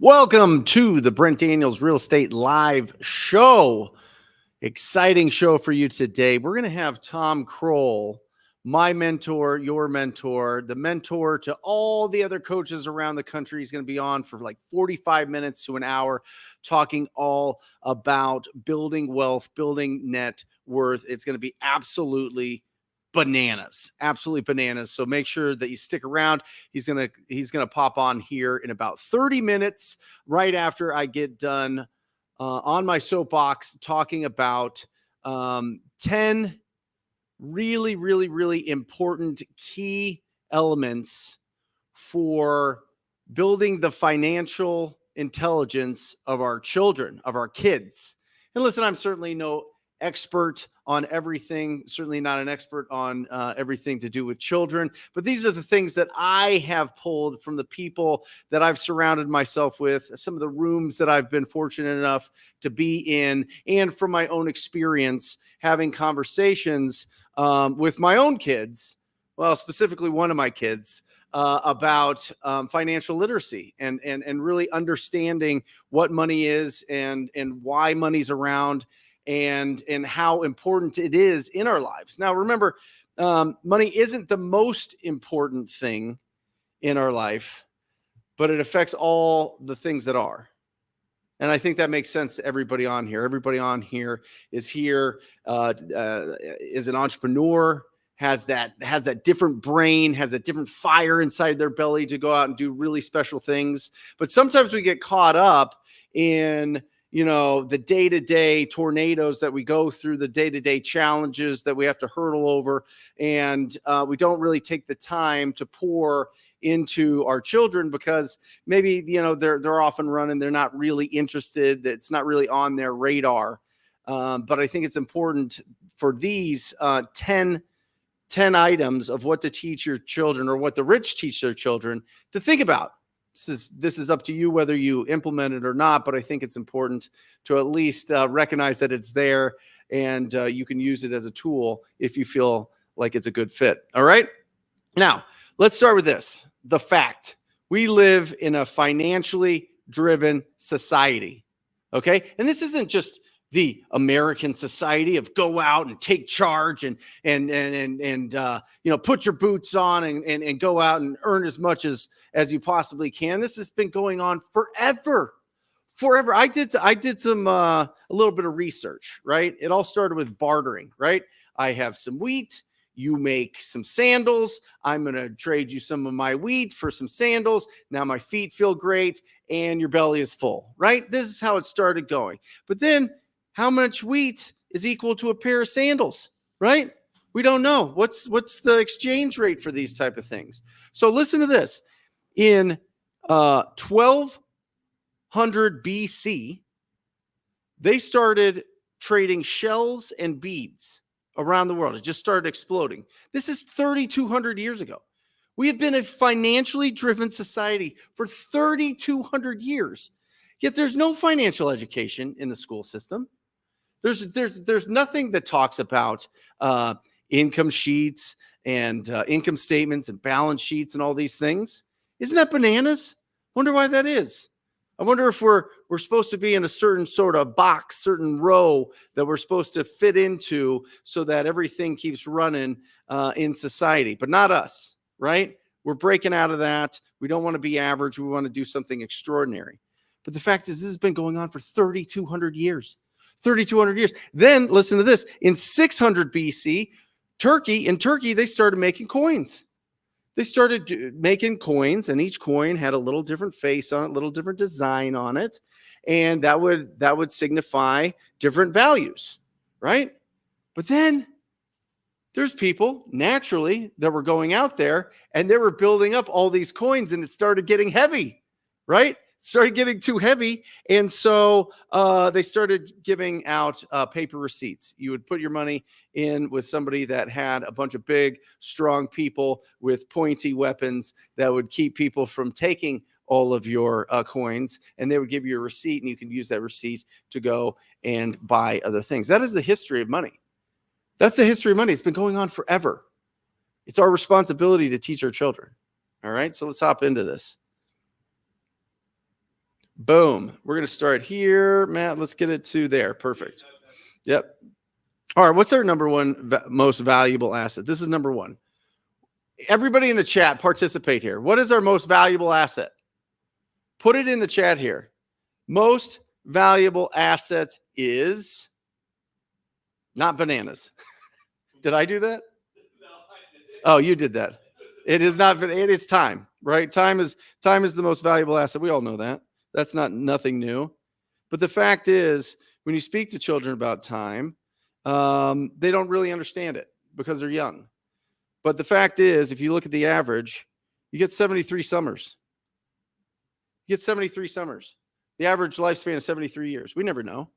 Welcome to the Brent Daniels Real Estate Live Show. Exciting show for you today. We're going to have Tom Kroll, my mentor, your mentor, the mentor to all the other coaches around the country. He's going to be on for like 45 minutes to an hour, talking all about building wealth, building net worth. It's going to be absolutely bananas. So make sure that you stick around. He's gonna pop on here in about 30 minutes, right after I get done on my soapbox talking about 10 really important key elements for building the financial intelligence of our children, of our kids. And listen, I'm certainly no expert on everything, certainly not an expert on everything to do with children, but these are the things that I have pulled from the people that I've surrounded myself with, some of the rooms that I've been fortunate enough to be in, and from my own experience having conversations with my own kids, well, specifically one of my kids, about financial literacy and really understanding what money is and why money's around and how important it is in our lives. Now, remember, money isn't the most important thing in our life, but it affects all the things that are. And I think that makes sense to everybody on here. Everybody on here is an entrepreneur, has that different brain, has a different fire inside their belly to go out and do really special things. But sometimes we get caught up in the day-to-day tornadoes that we go through, the day-to-day challenges that we have to hurdle over. And we don't really take the time to pour into our children because maybe, they're off and running. They're not really interested. It's not really on their radar. But I think it's important for these 10 items of what to teach your children, or what the rich teach their children, to think about. This is up to you whether you implement it or not, but I think it's important to at least recognize that it's there, and you can use it as a tool if you feel like it's a good fit. All right. Now, let's start with this. The fact: we live in a financially driven society. Okay. And this isn't just the American society of go out and take charge and put your boots on and go out and earn as much as you possibly can. This has been going on forever. I did some a little bit of research, right? It all started with bartering, right? I have some wheat. You make some sandals. I'm going to trade you some of my wheat for some sandals. Now my feet feel great and your belly is full, right? This is how it started going. But then, how much wheat is equal to a pair of sandals, right? We don't know. What's the exchange rate for these type of things? So listen to this. In 1200 BC, they started trading shells and beads around the world. It just started exploding. This is 3,200 years ago. We have been a financially driven society for 3,200 years. Yet there's no financial education in the school system. There's nothing that talks about income sheets and income statements and balance sheets and all these things. Isn't that bananas? Wonder why that is. I wonder if we're supposed to be in a certain sort of box, certain row that we're supposed to fit into so that everything keeps running in society, but not us, right? We're breaking out of that. We don't want to be average. We want to do something extraordinary. But the fact is, this has been going on for 3,200 years. 3,200 years. Then listen to this. In 600 BC, Turkey, they started making coins. They started making coins, and each coin had a little different face on it, a little different design on it, and that would signify different values, right? But then there's people naturally that were going out there and they were building up all these coins, and it started getting heavy, right? Started getting too heavy. And so they started giving out paper receipts. You would put your money in with somebody that had a bunch of big, strong people with pointy weapons that would keep people from taking all of your coins. And they would give you a receipt, and you can use that receipt to go and buy other things. That is the history of money. That's the history of money. It's been going on forever. It's our responsibility to teach our children. All right, so let's hop into this. Boom. We're going to start here. Matt, let's get it to there. Perfect. Yep. All right. What's our number one most valuable asset? This is number one. Everybody in the chat, participate here. What is our most valuable asset? Put it in the chat here. Most valuable asset is not bananas. Did I do that? Oh, you did that. It is not. It is time, right? Time is the most valuable asset. We all know that. That's nothing new. But the fact is, when you speak to children about time, they don't really understand it because they're young. But the fact is, if you look at the average, you get 73 summers. You get 73 summers. The average lifespan is 73 years. We never know.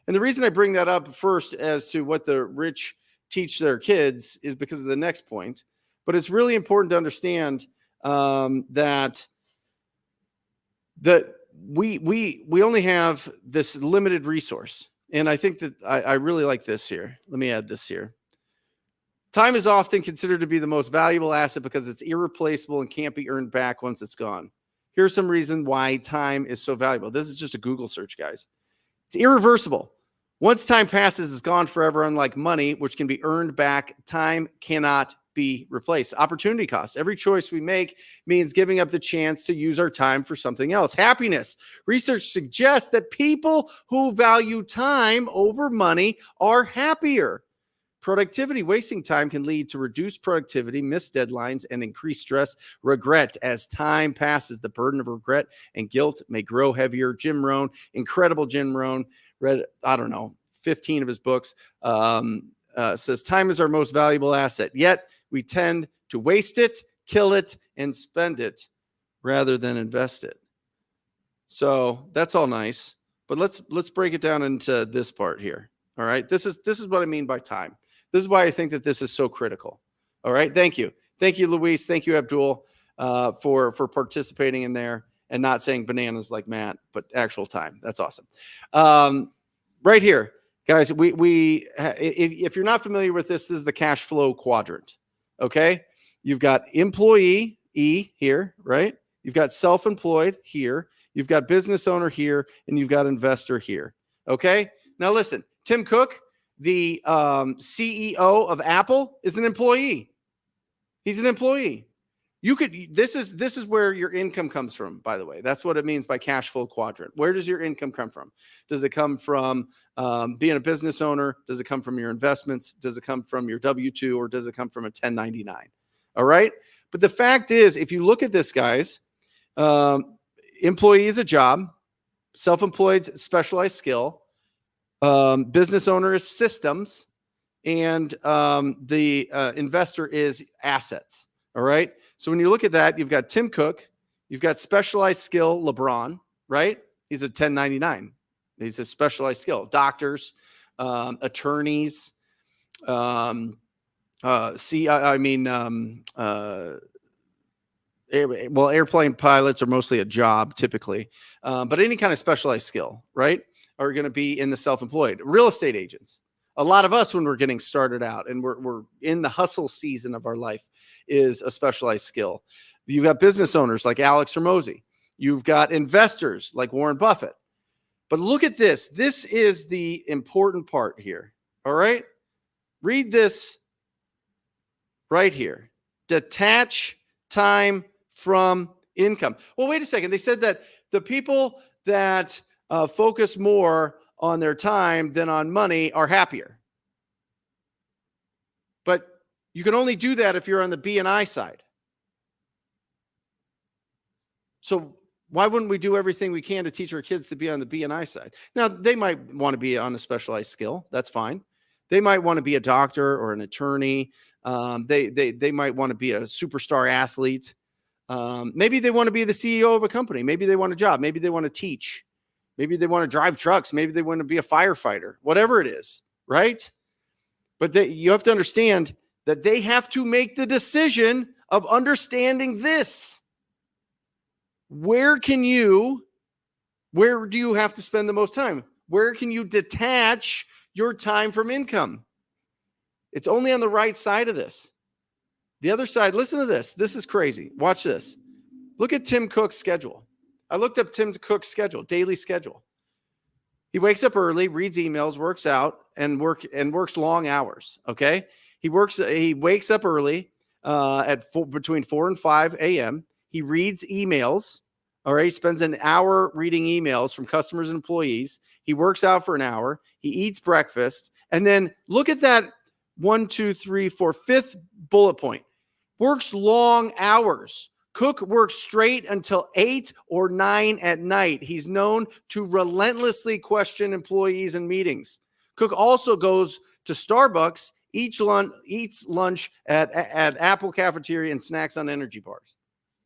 And the reason I bring that up first as to what the rich teach their kids is because of the next point. But it's really important to understand that we only have this limited resource. And I think that I really like this here. Let me add this here. Time is often considered to be the most valuable asset because it's irreplaceable and can't be earned back once it's gone. Here's some reason why time is so valuable. This is just a Google search, guys. It's irreversible. Once time passes, it's gone forever, unlike money, which can be earned back. Time cannot be replaced. Opportunity cost. Every choice we make means giving up the chance to use our time for something else. Happiness. Research suggests that people who value time over money are happier. Productivity. Wasting time can lead to reduced productivity, missed deadlines, and increased stress. Regret. As time passes, the burden of regret and guilt may grow heavier. Jim Rohn, incredible Jim Rohn, read, 15 of his books, says time is our most valuable asset. Yet we tend to waste it, kill it, and spend it rather than invest it. So that's all nice. But let's break it down into this part here. All right. This is what I mean by time. This is why I think that this is so critical. All right. Thank you. Thank you, Luis. Thank you, Abdul, for participating in there and not saying bananas like Matt, but actual time. That's awesome. Right here, guys, if you're not familiar with this is the cash flow quadrant. Okay. You've got employee here, right? You've got self-employed here. You've got business owner here, and you've got investor here. Okay. Now listen, Tim Cook, the CEO of Apple, is an employee. He's an employee. This is where your income comes from, by the way. That's what it means by cash flow quadrant. Where does your income come from? Does it come from being a business owner? Does it come from your investments? Does it come from your W-2, or does it come from a 1099? All right. But the fact is, if you look at this, guys, employee is a job, self-employed, specialized skill, business owner is systems, and the investor is assets. All right. So when you look at that, you've got Tim Cook, you've got specialized skill, LeBron, right? He's a 1099. He's a specialized skill. Doctors, attorneys, airplane pilots are mostly a job typically, but any kind of specialized skill, right, are going to be in the self-employed. Real estate agents. A lot of us, when we're getting started out and we're in the hustle season of our life, is a specialized skill. You've got business owners like Alex Hormozy. You've got investors like Warren Buffett. But look at this. This is the important part here. All right. Read this right here. Detach time from income. Well, wait a second. They said that the people that focus more on their time than on money are happier. But you can only do that if you're on the B&I side. So why wouldn't we do everything we can to teach our kids to be on the B&I side? Now, they might want to be on a specialized skill. That's fine. They might want to be a doctor or an attorney. They might want to be a superstar athlete. Maybe they want to be the CEO of a company. Maybe they want a job. Maybe they want to teach. Maybe they want to drive trucks. Maybe they want to be a firefighter, whatever it is, right? But you have to understand that they have to make the decision of understanding this. Where do you have to spend the most time? Where can you detach your time from income? It's only on the right side of this. The other side, listen to this. This is crazy. Watch this. Look at Tim Cook's schedule. I looked up Tim Cook's schedule, daily schedule. He wakes up early, reads emails, works out, and works long hours. Okay, he wakes up early between 4 and 5 a.m. He reads emails. All right, he spends an hour reading emails from customers and employees. He works out for an hour. He eats breakfast, and then look at that 1, 2, 3, 4, fifth bullet point. Works long hours. Cook works straight until 8 or 9 at night. He's known to relentlessly question employees in meetings. Cook also goes to Starbucks, eats lunch at Apple Cafeteria, and snacks on energy bars.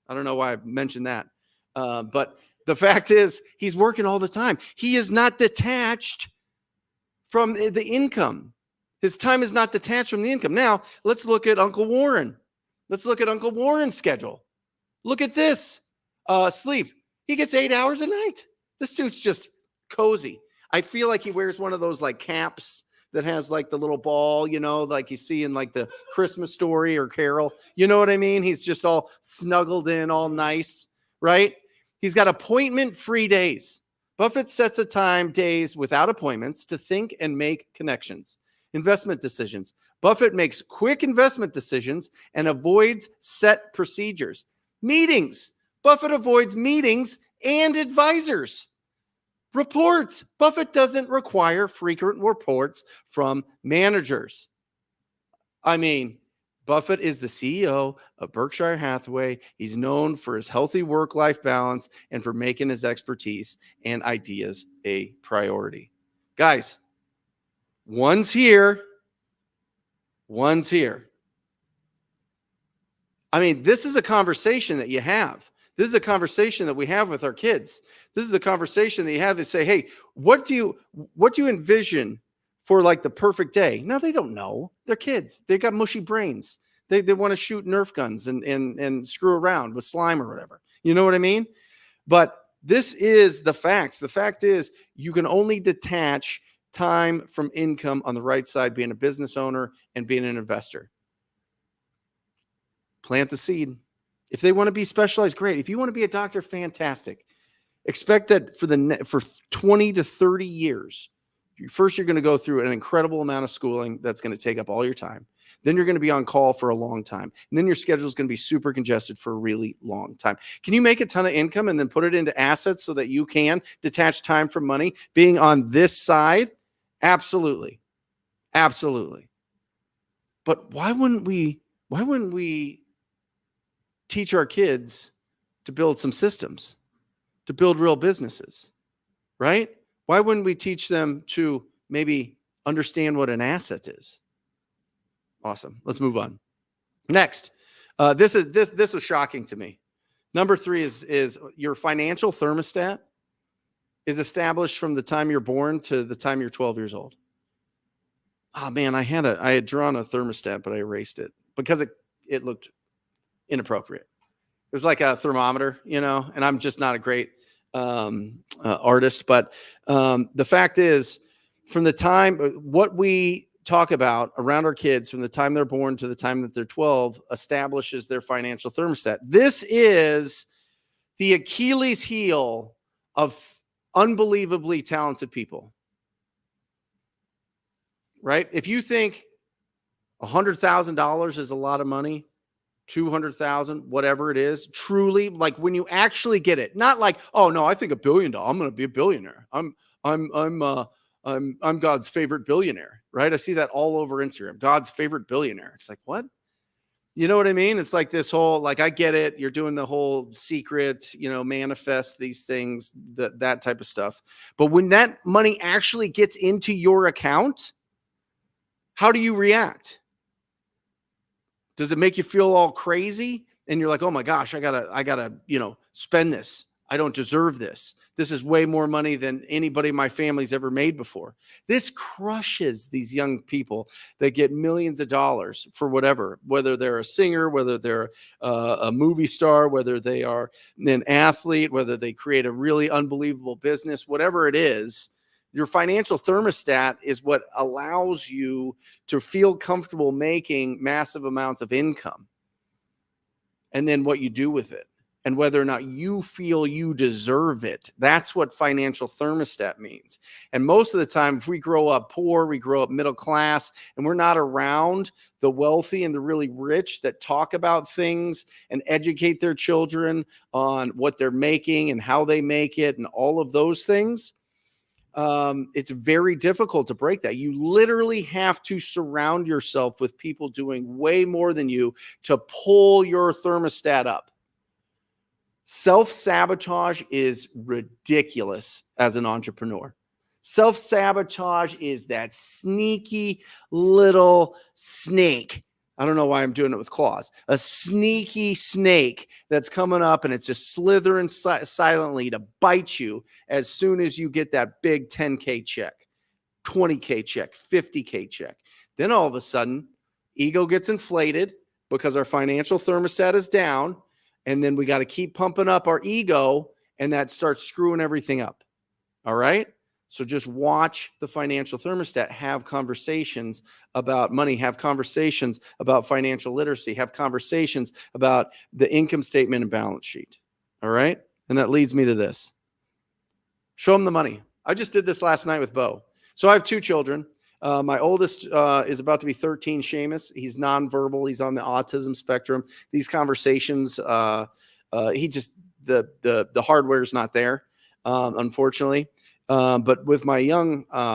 I don't know why I mentioned that. But the fact is, he's working all the time. He is not detached from the income. His time is not detached from the income. Now, let's look at Uncle Warren. Let's look at Uncle Warren's schedule. Look at this. Sleep. He gets 8 hours a night. This dude's just cozy. I feel like he wears one of those like caps that has like the little ball, like you see in like the Christmas Story or Carol. You know what I mean? He's just all snuggled in, all nice, right? He's got appointment-free days. Buffett sets days without appointments to think and make connections. Investment decisions. Buffett makes quick investment decisions and avoids set procedures. Meetings. Buffett avoids meetings and advisors. Reports. Buffett doesn't require frequent reports from managers. I mean, Buffett is the CEO of Berkshire Hathaway. He's known for his healthy work-life balance and for making his expertise and ideas a priority. Guys, one's here. One's here. I mean, this is a conversation that you have. This is a conversation that we have with our kids. This is the conversation that you have to say, hey, what do you envision for like the perfect day? No, they don't know. They're kids. They got mushy brains. They want to shoot Nerf guns and screw around with slime or whatever. You know what I mean? But this is the facts. The fact is you can only detach time from income on the right side, being a business owner and being an investor. Plant the seed. If they want to be specialized, great. If you want to be a doctor, fantastic. Expect that for 20 to 30 years, first you're going to go through an incredible amount of schooling that's going to take up all your time. Then you're going to be on call for a long time. And then your schedule is going to be super congested for a really long time. Can you make a ton of income and then put it into assets so that you can detach time from money being on this side? Absolutely. Absolutely. But why wouldn't we teach our kids to build some systems, to build real businesses, right? Why wouldn't we teach them to maybe understand what an asset is? Awesome. Let's move on. Next, this was shocking to me. Number 3 is your financial thermostat is established from the time you're born to the time you're 12 years old. Oh man, I had drawn a thermostat, but I erased it because it looked inappropriate. It was like a thermometer, and I'm just not a great artist. But the fact is, from the time what we talk about around our kids, from the time they're born to the time that they're 12, establishes their financial thermostat. This is the Achilles heel of unbelievably talented people, right? If you think $100,000 is a lot of money, 200,000, whatever it is, truly, like when you actually get it, not like, oh no, I think $1 billion, I'm going to be a billionaire. I'm God's favorite billionaire, right? I see that all over Instagram. God's favorite billionaire. It's like, what? You know what I mean? It's like this whole, like, I get it. You're doing the whole secret, manifest these things, that type of stuff. But when that money actually gets into your account, how do you react? Does it make you feel all crazy? And you're like, oh my gosh, I gotta, spend this. I don't deserve this. This is way more money than anybody in my family's ever made before. This crushes these young people that get millions of dollars for whatever, whether they're a singer, whether they're a movie star, whether they are an athlete, whether they create a really unbelievable business, whatever it is. Your financial thermostat is what allows you to feel comfortable making massive amounts of income. And then what you do with it and whether or not you feel you deserve it. That's what financial thermostat means. And most of the time, if we grow up poor, we grow up middle class, and we're not around the wealthy and the really rich that talk about things and educate their children on what they're making and how they make it and all of those things, it's very difficult to break that. You literally have to surround yourself with people doing way more than you to pull your thermostat up. Self-sabotage is ridiculous as an entrepreneur. Self-sabotage is that sneaky little snake. I don't know why I'm doing it with claws. A sneaky snake that's coming up and it's just slithering silently to bite you as soon as you get that big 10K check, 20K check, 50K check. Then all of a sudden, ego gets inflated because our financial thermostat is down. And then we got to keep pumping up our ego, and that starts screwing everything up. All right. So just watch the financial thermostat, have conversations about money, have conversations about financial literacy, have conversations about the income statement and balance sheet. All right. And that leads me to this. Show them the money. I just did this last night with Bo. So I have 2 children. My oldest is about to be 13, Seamus. He's nonverbal. He's on the autism spectrum. These conversations, he just, the hardware is not there, unfortunately. But with my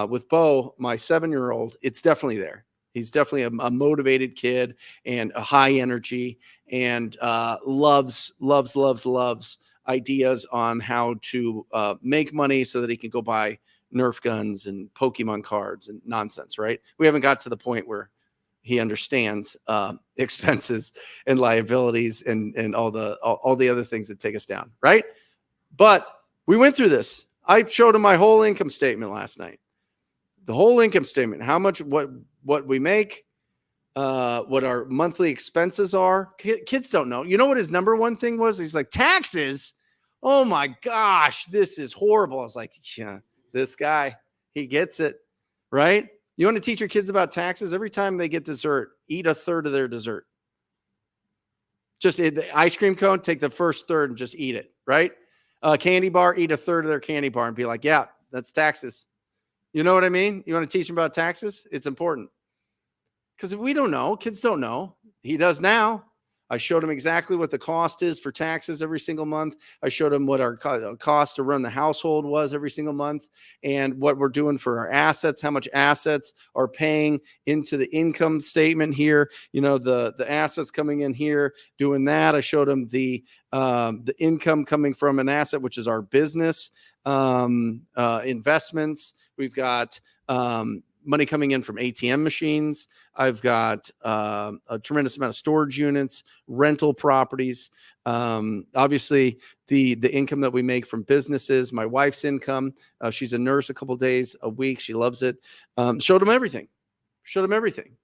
with Bo, my 7-year-old, it's definitely there. He's definitely a motivated kid and a high energy and loves ideas on how to make money so that he can go buy Nerf guns and Pokemon cards and nonsense, right? We haven't got to the point where he understands expenses and liabilities and all the other things that take us down, right? But we went through this. I showed him my whole income statement last night. The whole income statement, how much, what we make, what our monthly expenses are. Kids don't know. You know what his number one thing was? He's like, taxes? Oh my gosh, this is horrible. I was like, yeah. This guy, he gets it, right? You want to teach your kids about taxes? Every time they get dessert, eat a third of their dessert. Just the ice cream cone, take the first third and just eat it, right? Candy bar, eat a third of their candy bar and be like, yeah, that's taxes. You know what I mean? You want to teach them about taxes? It's important. Because we don't know. Kids don't know. He does now. I showed him exactly what the cost is for taxes every single month. I showed him what our cost to run the household was every single month and what we're doing for our assets, how much assets are paying into the income statement here. You know, the assets coming in here, doing that. I showed him the income coming from an asset, which is our business, investments. We've got money coming in from ATM machines. I've got a tremendous amount of storage units, rental properties. Obviously, the income that we make from businesses, my wife's income. She's a nurse a couple days a week. She loves it. Showed them everything.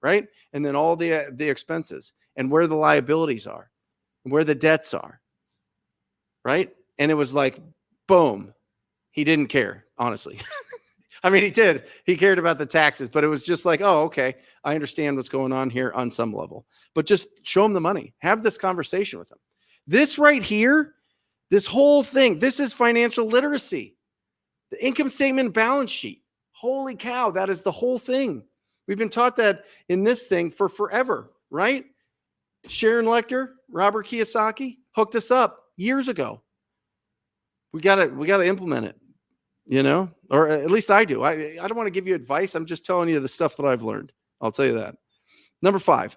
Right? And then all the expenses and where the liabilities are and where the debts are. Right? And it was like, boom. He didn't care, honestly. I mean, he did. He cared about the taxes, but it was just like, oh, okay, I understand what's going on here on some level. But just show him the money. Have this conversation with him. This right here, this whole thing, this is financial literacy. The income statement, balance sheet. Holy cow, that is the whole thing. We've been taught that in this thing for forever, right? Sharon Lechter, Robert Kiyosaki hooked us up years ago. We got to implement it. You know, or at least I do. I don't want to give you advice. I'm just telling you the stuff that I've learned. I'll tell you that. Number 5.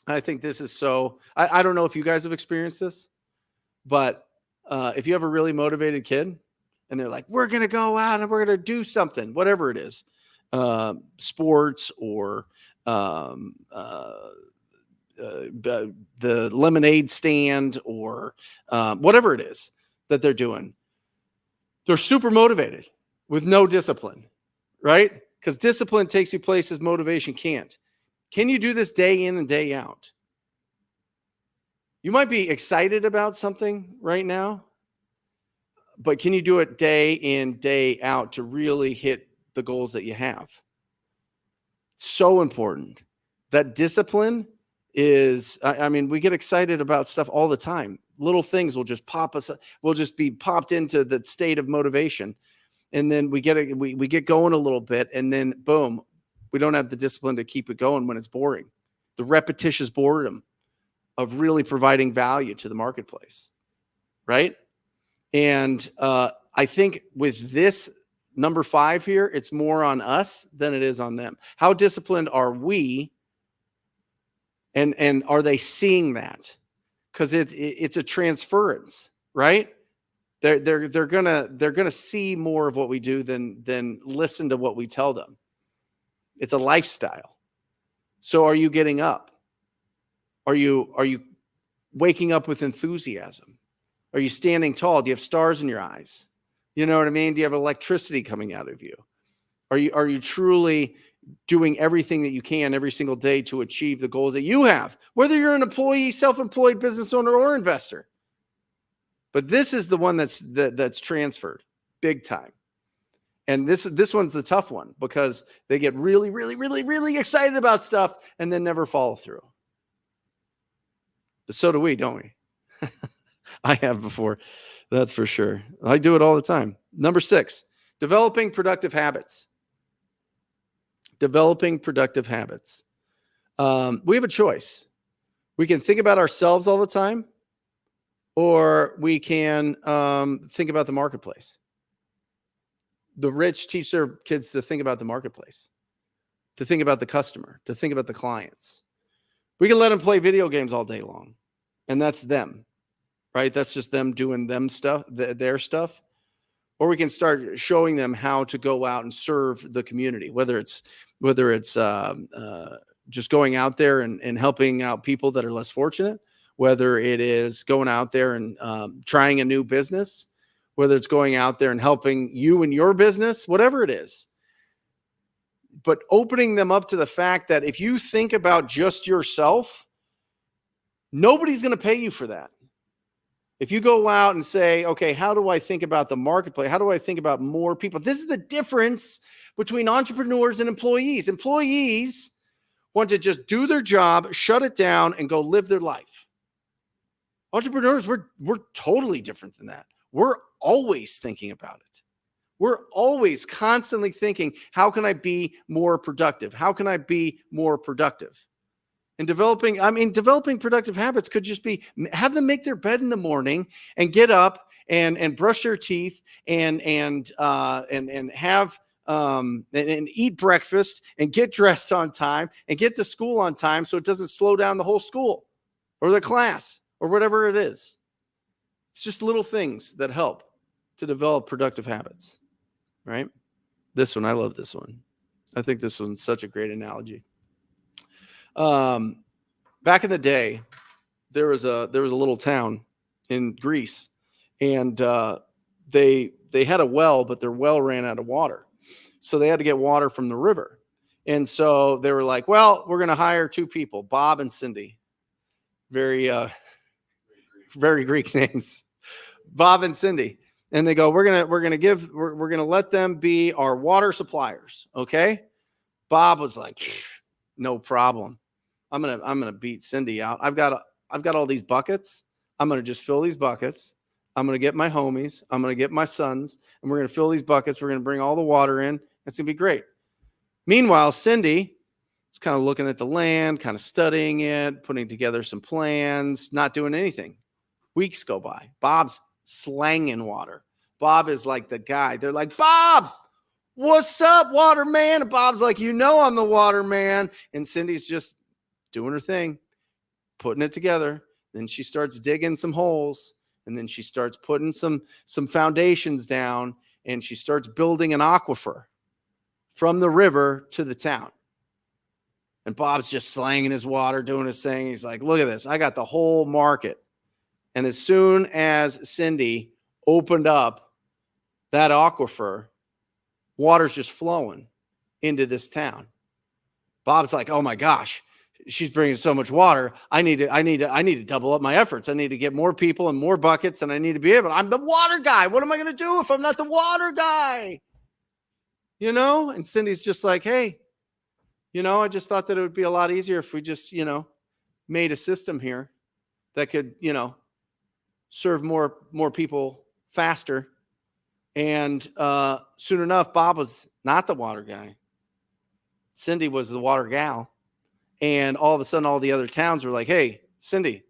I think this is so, I don't know if you guys have experienced this, but if you have a really motivated kid and they're like, we're going to go out and we're going to do something, whatever it is, sports or the lemonade stand or whatever it is that they're doing. They're super motivated with no discipline, right? Because discipline takes you places motivation can't. Can you do this day in and day out? You might be excited about something right now, but can you do it day in, day out to really hit the goals that you have? So important. That discipline is, I mean, we get excited about stuff all the time. Little things will just pop us. We'll just be popped into the state of motivation. And then we get going a little bit, and then boom, we don't have the discipline to keep it going when it's boring. The repetitious boredom of really providing value to the marketplace, right? And I think with this number 5 here, it's more on us than it is on them. How disciplined are we? And are they seeing that? Because it's a transference, right? They're gonna see more of what we do than listen to what we tell them. It's a lifestyle. So are you getting up? Are you waking up with enthusiasm? Are you standing tall? Do you have stars in your eyes? You know what I mean? Do you have electricity coming out of you? Are you truly doing everything that you can every single day to achieve the goals that you have, whether you're an employee, self-employed business owner, or investor? But this is the one that's transferred big time. And this one's the tough one because they get really, really, really, really excited about stuff and then never follow through. But so do we, don't we? I have before. That's for sure. I do it all the time. Number 6, developing productive habits. Developing productive habits. We have a choice. We can think about ourselves all the time, or we can think about the marketplace. The rich teach their kids to think about the marketplace, to think about the customer, to think about the clients. We can let them play video games all day long, and that's them, right? That's just them doing them stuff, their stuff. Or we can start showing them how to go out and serve the community, whether it's just going out there and helping out people that are less fortunate, whether it is going out there and trying a new business, whether it's going out there and helping you in your business, whatever it is. But opening them up to the fact that if you think about just yourself, nobody's going to pay you for that. If you go out and say, okay, how do I think about the marketplace? How do I think about more people? This is the difference between entrepreneurs and employees. Employees want to just do their job, shut it down, and go live their life. Entrepreneurs, we're totally different than that. We're always thinking about it. We're always constantly thinking, how can I be more productive? How can I be more productive? And developing productive habits could just be have them make their bed in the morning and get up and brush their teeth and have and eat breakfast and get dressed on time and get to school on time so it doesn't slow down the whole school or the class or whatever it is. It's just little things that help to develop productive habits, right? This one, I love this one. I think this one's such a great analogy. Back in the day, there was a little town in Greece, and they had a well, but their well ran out of water, so they had to get water from the river. And so they were like, "Well, we're going to hire 2 people, Bob and Cindy." Very Greek names, Bob and Cindy. And they go, "We're gonna let them be our water suppliers." Okay. Bob was like, "No problem. I'm gonna beat Cindy out. I've got all these buckets. I'm gonna just fill these buckets. I'm gonna get my homies. I'm gonna get my sons, and we're gonna fill these buckets. We're gonna bring all the water in. It's gonna be great." Meanwhile, Cindy is kind of looking at the land, kind of studying it, putting together some plans, not doing anything. Weeks go by. Bob's slanging water. Bob is like the guy. They're like, "Bob, what's up, water man?" And Bob's like, I'm the water man. And Cindy's just doing her thing, putting it together. Then she starts digging some holes, and then she starts putting some foundations down, and she starts building an aquifer from the river to the town. And Bob's just slanging his water, doing his thing. He's like, "Look at this. I got the whole market." And as soon as Cindy opened up that aquifer, water's just flowing into this town. Bob's like, "Oh my gosh, she's bringing so much water. I need to double up my efforts. I need to get more people and more buckets, and I need to be able. I'm the water guy. What am I going to do if I'm not the water guy?" And Cindy's just like, "Hey, I just thought that it would be a lot easier if we just, made a system here that could, serve more people faster. And soon enough, Bob was not the water guy. Cindy was the water gal. And all of a sudden, all the other towns were like, hey, Cindy,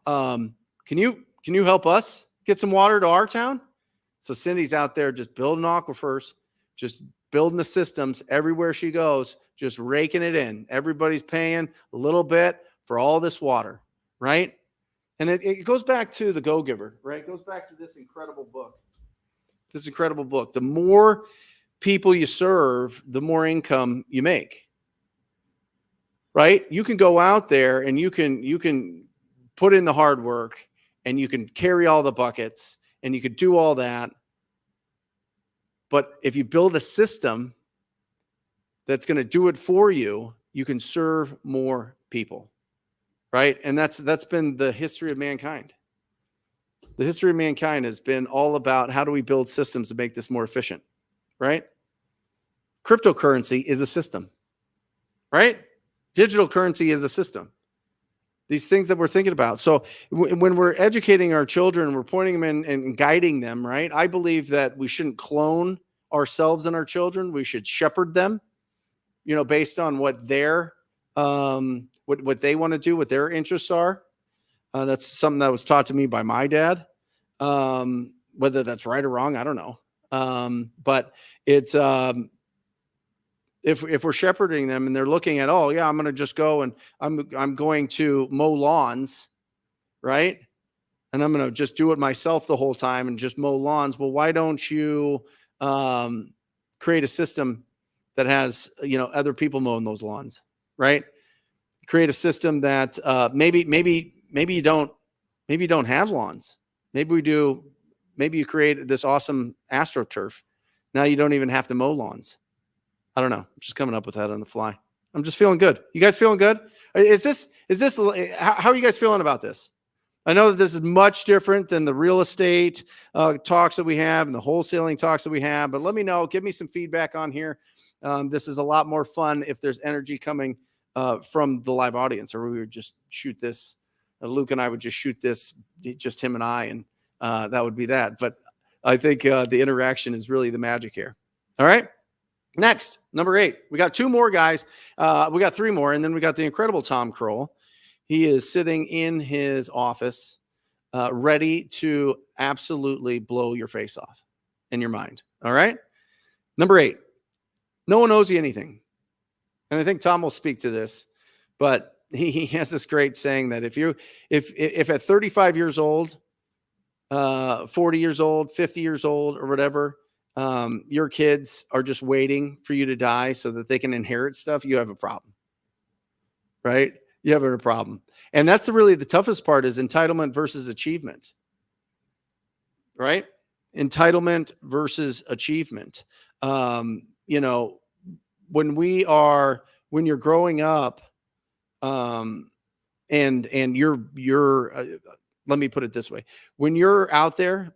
can you help us get some water to our town? So Cindy's out there just building aquifers, just building the systems everywhere she goes, just raking it in. Everybody's paying a little bit for all this water, right? And it goes back to The Go-Giver, right? It goes back to this incredible book. The more people you serve, the more income you make, right? You can go out there and you can put in the hard work and you can carry all the buckets and you could do all that. But if you build a system that's going to do it for you, you can serve more people, right? And that's been the history of mankind. The history of mankind has been all about how do we build systems to make this more efficient, right? Cryptocurrency is a system, right? Digital currency is a system. These things that we're thinking about. So when we're educating our children, we're pointing them in and guiding them, right? I believe that we shouldn't clone ourselves and our children. We should shepherd them, based on what their what they want to do, what their interests are. That's something that was taught to me by my dad. Whether that's right or wrong, I don't know. But it's if we're shepherding them and they're looking at, oh yeah, I'm going to just go and I'm going to mow lawns, right? And I'm going to just do it myself the whole time and just mow lawns. Well, why don't you create a system that has other people mowing those lawns, right? Create a system that maybe you don't have lawns. Maybe we do. Maybe you create this awesome AstroTurf. Now you don't even have to mow lawns. I don't know. I'm just coming up with that on the fly. I'm just feeling good. You guys feeling good? Is this, how are you guys feeling about this? I know that this is much different than the real estate talks that we have and the wholesaling talks that we have, but let me know. Give me some feedback on here. This is a lot more fun if there's energy coming from the live audience, or we would just shoot this. Luke and I would just shoot this, just him and I, and that would be that. But I think the interaction is really the magic here. All right. Next, number 8. We got 2 more guys. We got 3 more, and then we got the incredible Tom Kroll. He is sitting in his office, ready to absolutely blow your face off in your mind. All right. Number 8. No one owes you anything. And I think Tom will speak to this, but he has this great saying that if at 35 years old, 40 years old, 50 years old, or whatever, your kids are just waiting for you to die so that they can inherit stuff, you have a problem, right? You have a problem. And that's really the toughest part, is entitlement versus achievement, right? Entitlement versus achievement. When you're growing up, and you're let me put it this way. When you're out there,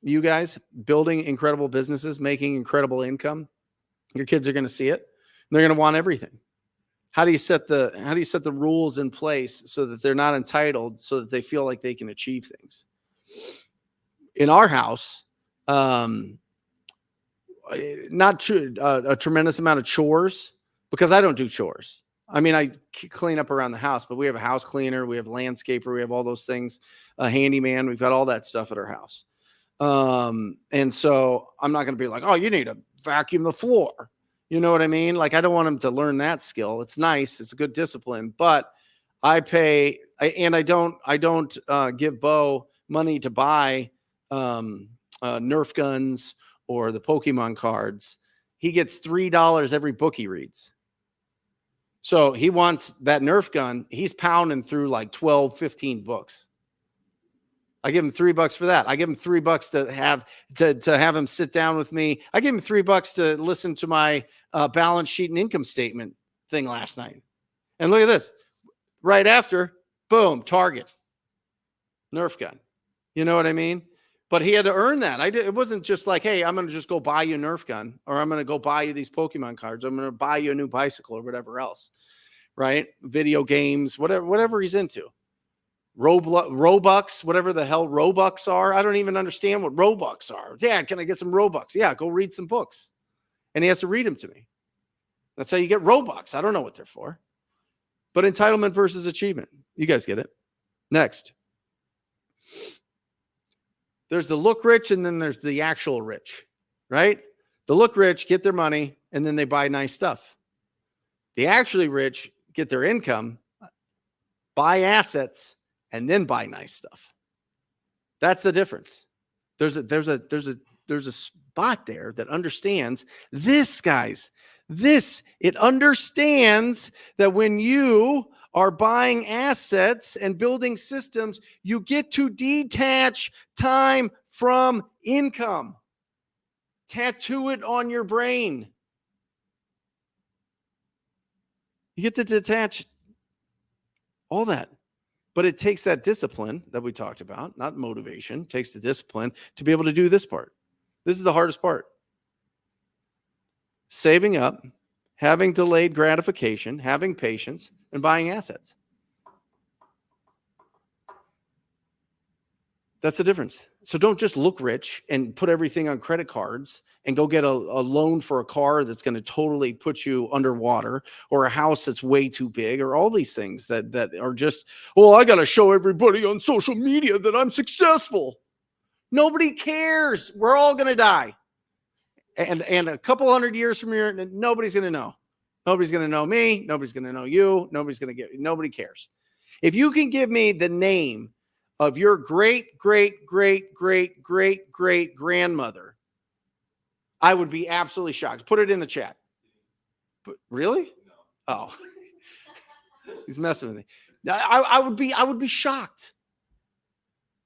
you guys building incredible businesses, making incredible income, your kids are going to see it. They're going to want everything. How do you set the rules in place so that they're not entitled, so that they feel like they can achieve things? In our house, not a tremendous amount of chores, because I don't do chores. I mean, I clean up around the house, but we have a house cleaner, we have a landscaper, we have all those things, a handyman. We've got all that stuff at our house. And so I'm not going to be like, oh, you need to vacuum the floor. You know what I mean? Like, I don't want them to learn that skill. It's nice. It's a good discipline, but I don't give Bo money to buy Nerf guns or the Pokemon cards. He gets $3 every book he reads. So he wants that Nerf gun. He's pounding through like 12, 15 books. I give him $3 for that. I give him $3 to have him sit down with me. I give him $3 to listen to my balance sheet and income statement thing last night. And look at this. Right after, boom, Target. Nerf gun. You know what I mean? But he had to earn that. It wasn't just like, hey, I'm going to just go buy you a Nerf gun, or I'm going to go buy you these Pokemon cards. I'm going to buy you a new bicycle or whatever else. right? Video games, whatever he's into. Robux, whatever the hell Robux are. I don't even understand what Robux are. Dad, can I get some Robux? Yeah, go read some books. And he has to read them to me. That's how you get Robux. I don't know what they're for. But entitlement versus achievement. You guys get it. Next. There's the look rich and then there's the actual rich, right? The look rich get their money and then they buy nice stuff. The actually rich get their income, buy assets, and then buy nice stuff. That's the difference. There's a spot there that understands this, guys. It understands that when you are buying assets and building systems, you get to detach time from income. Tattoo it on your brain. You get to detach all that. But it takes that discipline that we talked about, not motivation. It takes the discipline to be able to do this part. This is the hardest part. Saving up, having delayed gratification, having patience, and buying assets. That's the difference. So don't just look rich and put everything on credit cards and go get a loan for a car that's going to totally put you underwater, or a house that's way too big, or all these things that are just, well, I got to show everybody on social media that I'm successful. Nobody cares. We're all going to die. And a couple hundred years from here, nobody's going to know. Nobody's going to know me. Nobody's going to know you. Nobody cares. If you can give me the name of your great grandmother, I would be absolutely shocked. Put it in the chat. But really? Oh, he's messing with me. I would be shocked.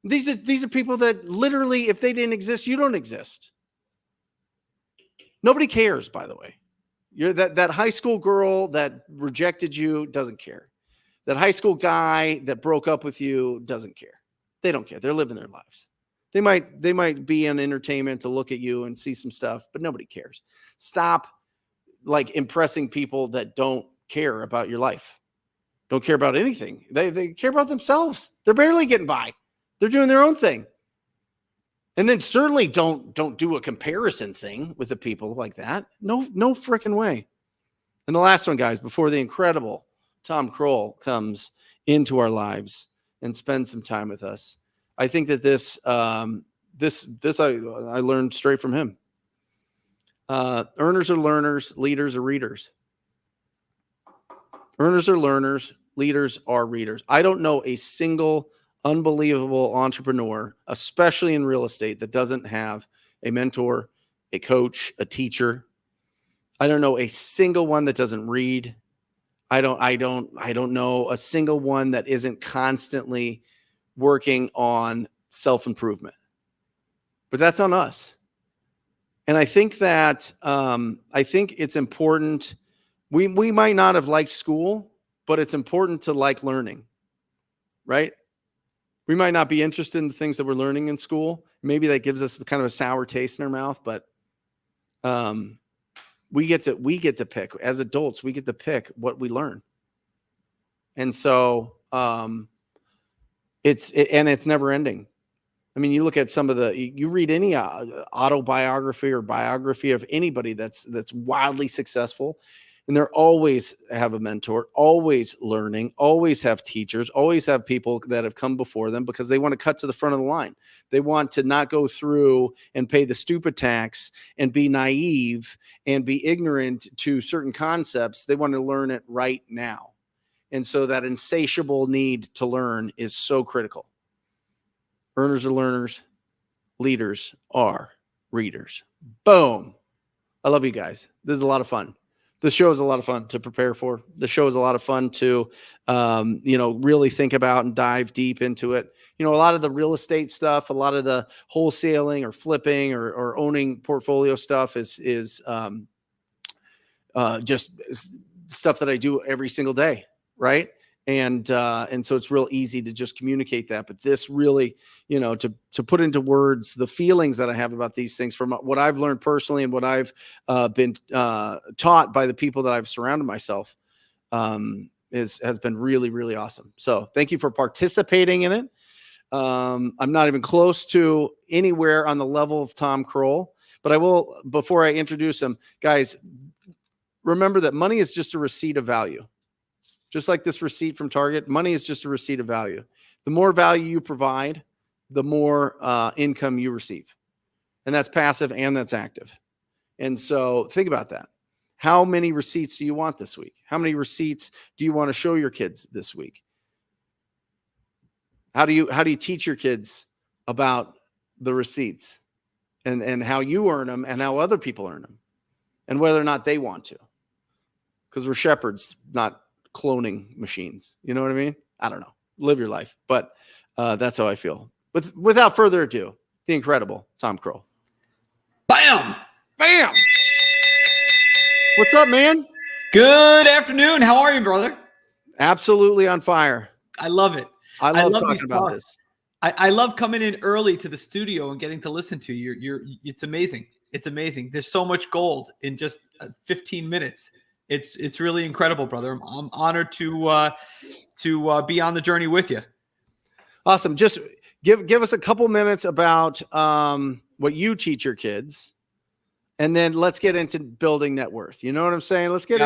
These are people that literally, if they didn't exist, you don't exist. Nobody cares, by the way. You're that high school girl that rejected you doesn't care. That high school guy that broke up with you doesn't care. They don't care. They're living their lives. They might be in entertainment to look at you and see some stuff, but nobody cares. Stop impressing people that don't care about your life. Don't care about anything. They care about themselves. They're barely getting by. They're doing their own thing. And then certainly don't do a comparison thing with the people like that. No freaking way. And the last one, guys, before the incredible Tom Kroll comes into our lives and spends some time with us, I think that this I learned straight from him. Earners are learners, leaders are readers. Earners are learners, leaders are readers. I don't know a single unbelievable entrepreneur, especially in real estate, that doesn't have a mentor, a coach, a teacher. I don't know a single one that doesn't read. I don't know a single one that isn't constantly working on self-improvement. But that's on us. And I think that I think it's important. We might not have liked school, but it's important to like learning, right? We might not be interested in the things that we're learning in school. Maybe that gives us kind of a sour taste in our mouth, but we get to pick. As adults, we get to pick what we learn. And so it's never ending. I mean, you look at you read any autobiography or biography of anybody that's wildly successful, and they're always have a mentor, always learning, always have teachers, always have people that have come before them, because they want to cut to the front of the line. They want to not go through and pay the stupid tax and be naive and be ignorant to certain concepts. They want to learn it right now. And so that insatiable need to learn is so critical. Earners are learners, leaders are readers. Boom. I love you guys. This is a lot of fun. This show is a lot of fun to prepare for. The show is a lot of fun to, really think about and dive deep into it. A lot of the real estate stuff, a lot of the wholesaling or flipping or owning portfolio stuff is just stuff that I do every single day, right? And so it's real easy to just communicate that. But this really, to put into words the feelings that I have about these things from what I've learned personally and what I've been taught by the people that I've surrounded myself, has been really, really awesome. So thank you for participating in it. I'm not even close to anywhere on the level of Tom Kroll, but I will, before I introduce him, guys, remember that money is just a receipt of value. Just like this receipt from Target, money is just a receipt of value. The more value you provide, the more income you receive. And that's passive and that's active. And so think about that. How many receipts do you want this week? How many receipts do you want to show your kids this week? How do you teach your kids about the receipts and how you earn them and how other people earn them and whether or not they want to? Because we're shepherds, not cloning machines. You know what I mean? I don't know. Live your life. But that's how I feel. Without further ado, the incredible Tom Kroll. Bam! Bam! What's up, man? Good afternoon. How are you, brother? Absolutely on fire. I love it. I love talking about this. I love coming in early to the studio and getting to listen to you. It's amazing. It's amazing. There's so much gold in just 15 minutes. It's really incredible, brother. I'm honored to be on the journey with you. Awesome. Just give us a couple minutes about what you teach your kids, and then let's get into building net worth. You know what I'm saying? Let's get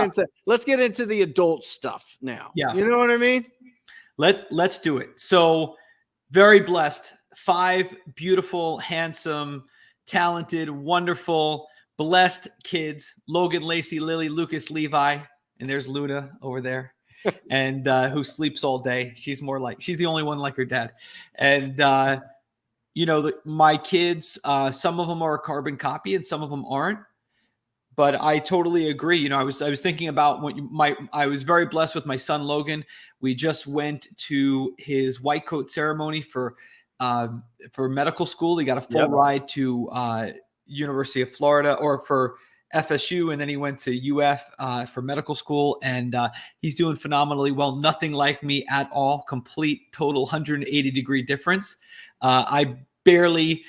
into the adult stuff now. Yeah. You know what I mean? Let's do it. So very blessed. 5 beautiful, handsome, talented, wonderful, blessed kids. Logan, Lacey, Lily, Lucas, Levi, and there's Luna over there. And who sleeps all day. She's the only one like her dad. And my kids, some of them are a carbon copy and some of them aren't. But I totally agree. I was thinking about I was very blessed with my son Logan. We just went to his white coat ceremony for medical school. He got a full ride to University of Florida or for FSU, and then he went to UF for medical school, and he's doing phenomenally well. Nothing like me at all. Complete, total 180-degree difference. I barely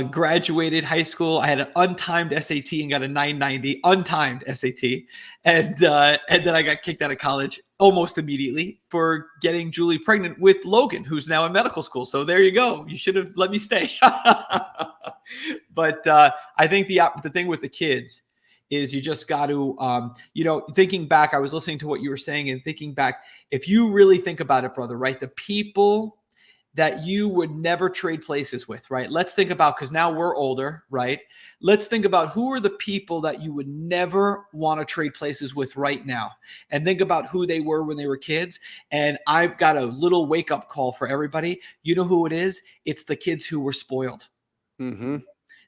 graduated high school. I had an untimed SAT and got a 990, untimed SAT. And then I got kicked out of college almost immediately for getting Julie pregnant with Logan, who's now in medical school. So there you go. You should have let me stay. But I think the thing with the kids is you just got to, thinking back, I was listening to what you were saying and thinking back, if you really think about it, brother, right? The people that you would never trade places with, right? Let's think about, because now we're older, right? Let's think about who are the people that you would never want to trade places with right now, and think about who they were when they were kids. And I've got a little wake-up call for everybody. You know who it is? It's the kids who were spoiled. Mm-hmm.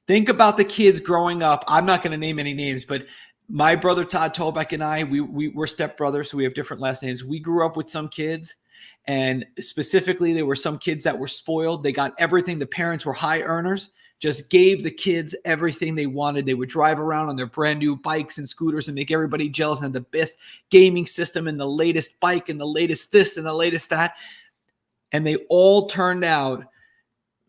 Think about the kids growing up. I'm not going to name any names, but my brother Todd Tolbeck and I, we're stepbrothers, so we have different last names. We grew up with some kids, and specifically, there were some kids that were spoiled. They got everything. The parents were high earners, just gave the kids everything they wanted. They would drive around on their brand new bikes and scooters and make everybody jealous, and had the best gaming system and the latest bike and the latest this and the latest that. And they all turned out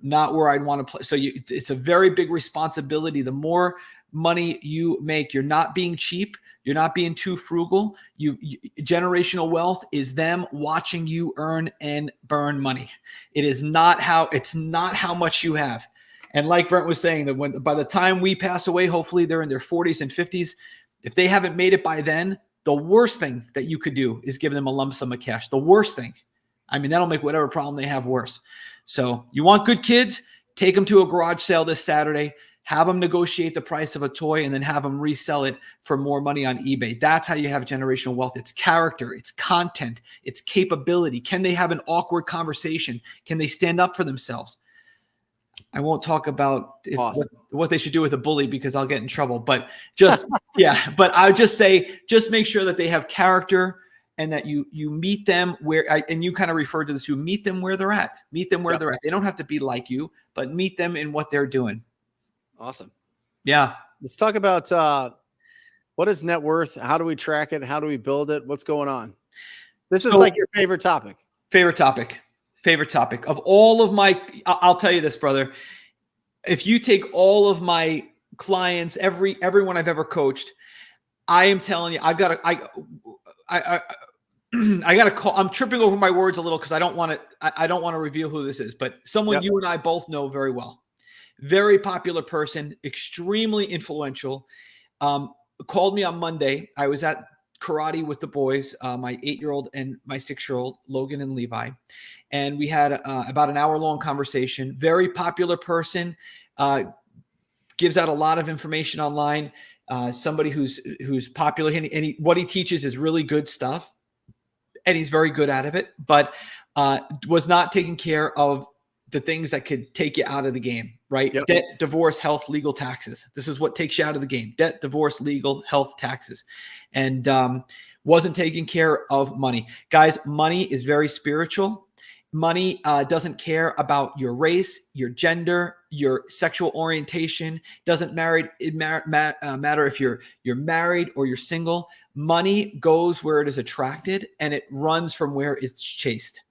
not where I'd want to play. So it's a very big responsibility. The more money you make, you're not being cheap. You're not being too frugal. Generational wealth is them watching you earn and burn money. It's not how much you have. And like Brent was saying, that by the time we pass away, hopefully they're in their 40s and 50s. If they haven't made it by then, the worst thing that you could do is give them a lump sum of cash. The worst thing. I mean, that'll make whatever problem they have worse. So you want good kids? Take them to a garage sale this Saturday. Have them negotiate the price of a toy and then have them resell it for more money on eBay. That's how you have generational wealth. It's character, it's content, it's capability. Can they have an awkward conversation? Can they stand up for themselves? I won't talk about what they should do with a bully because I'll get in trouble. But just, but I would just say, just make sure that they have character and that you meet them and you kind of referred to this, you meet them where they're at. Meet them where they're at. They don't have to be like you, but meet them in what they're doing. Awesome. Yeah. Let's talk about what is net worth? How do we track it? How do we build it? What's going on? This is like your favorite topic. Favorite topic of all of my, I'll tell you this, brother. If you take all of my clients, everyone I've ever coached, I am telling you, I got to call. I'm tripping over my words a little because I don't want to. I don't want to reveal who this is, but someone Yep. you and I both know very well. Very popular person, extremely influential. Called me on Monday. I was at karate with the boys, my 8-year-old and my 6-year-old, Logan and Levi, and we had about an hour-long conversation. Very popular person, gives out a lot of information online. Somebody who's popular, and what he teaches is really good stuff. And he's very good at it, but was not taking care of the things that could take you out of the game, right? Yep. Debt, divorce, health, legal, taxes. This is what takes you out of the game. Debt, divorce, legal, health, taxes. And wasn't taking care of money. Guys, money is very spiritual. Money doesn't care about your race, your gender, your sexual orientation. Doesn't matter if you're married or you're single. Money goes where it is attracted, and it runs from where it's chased.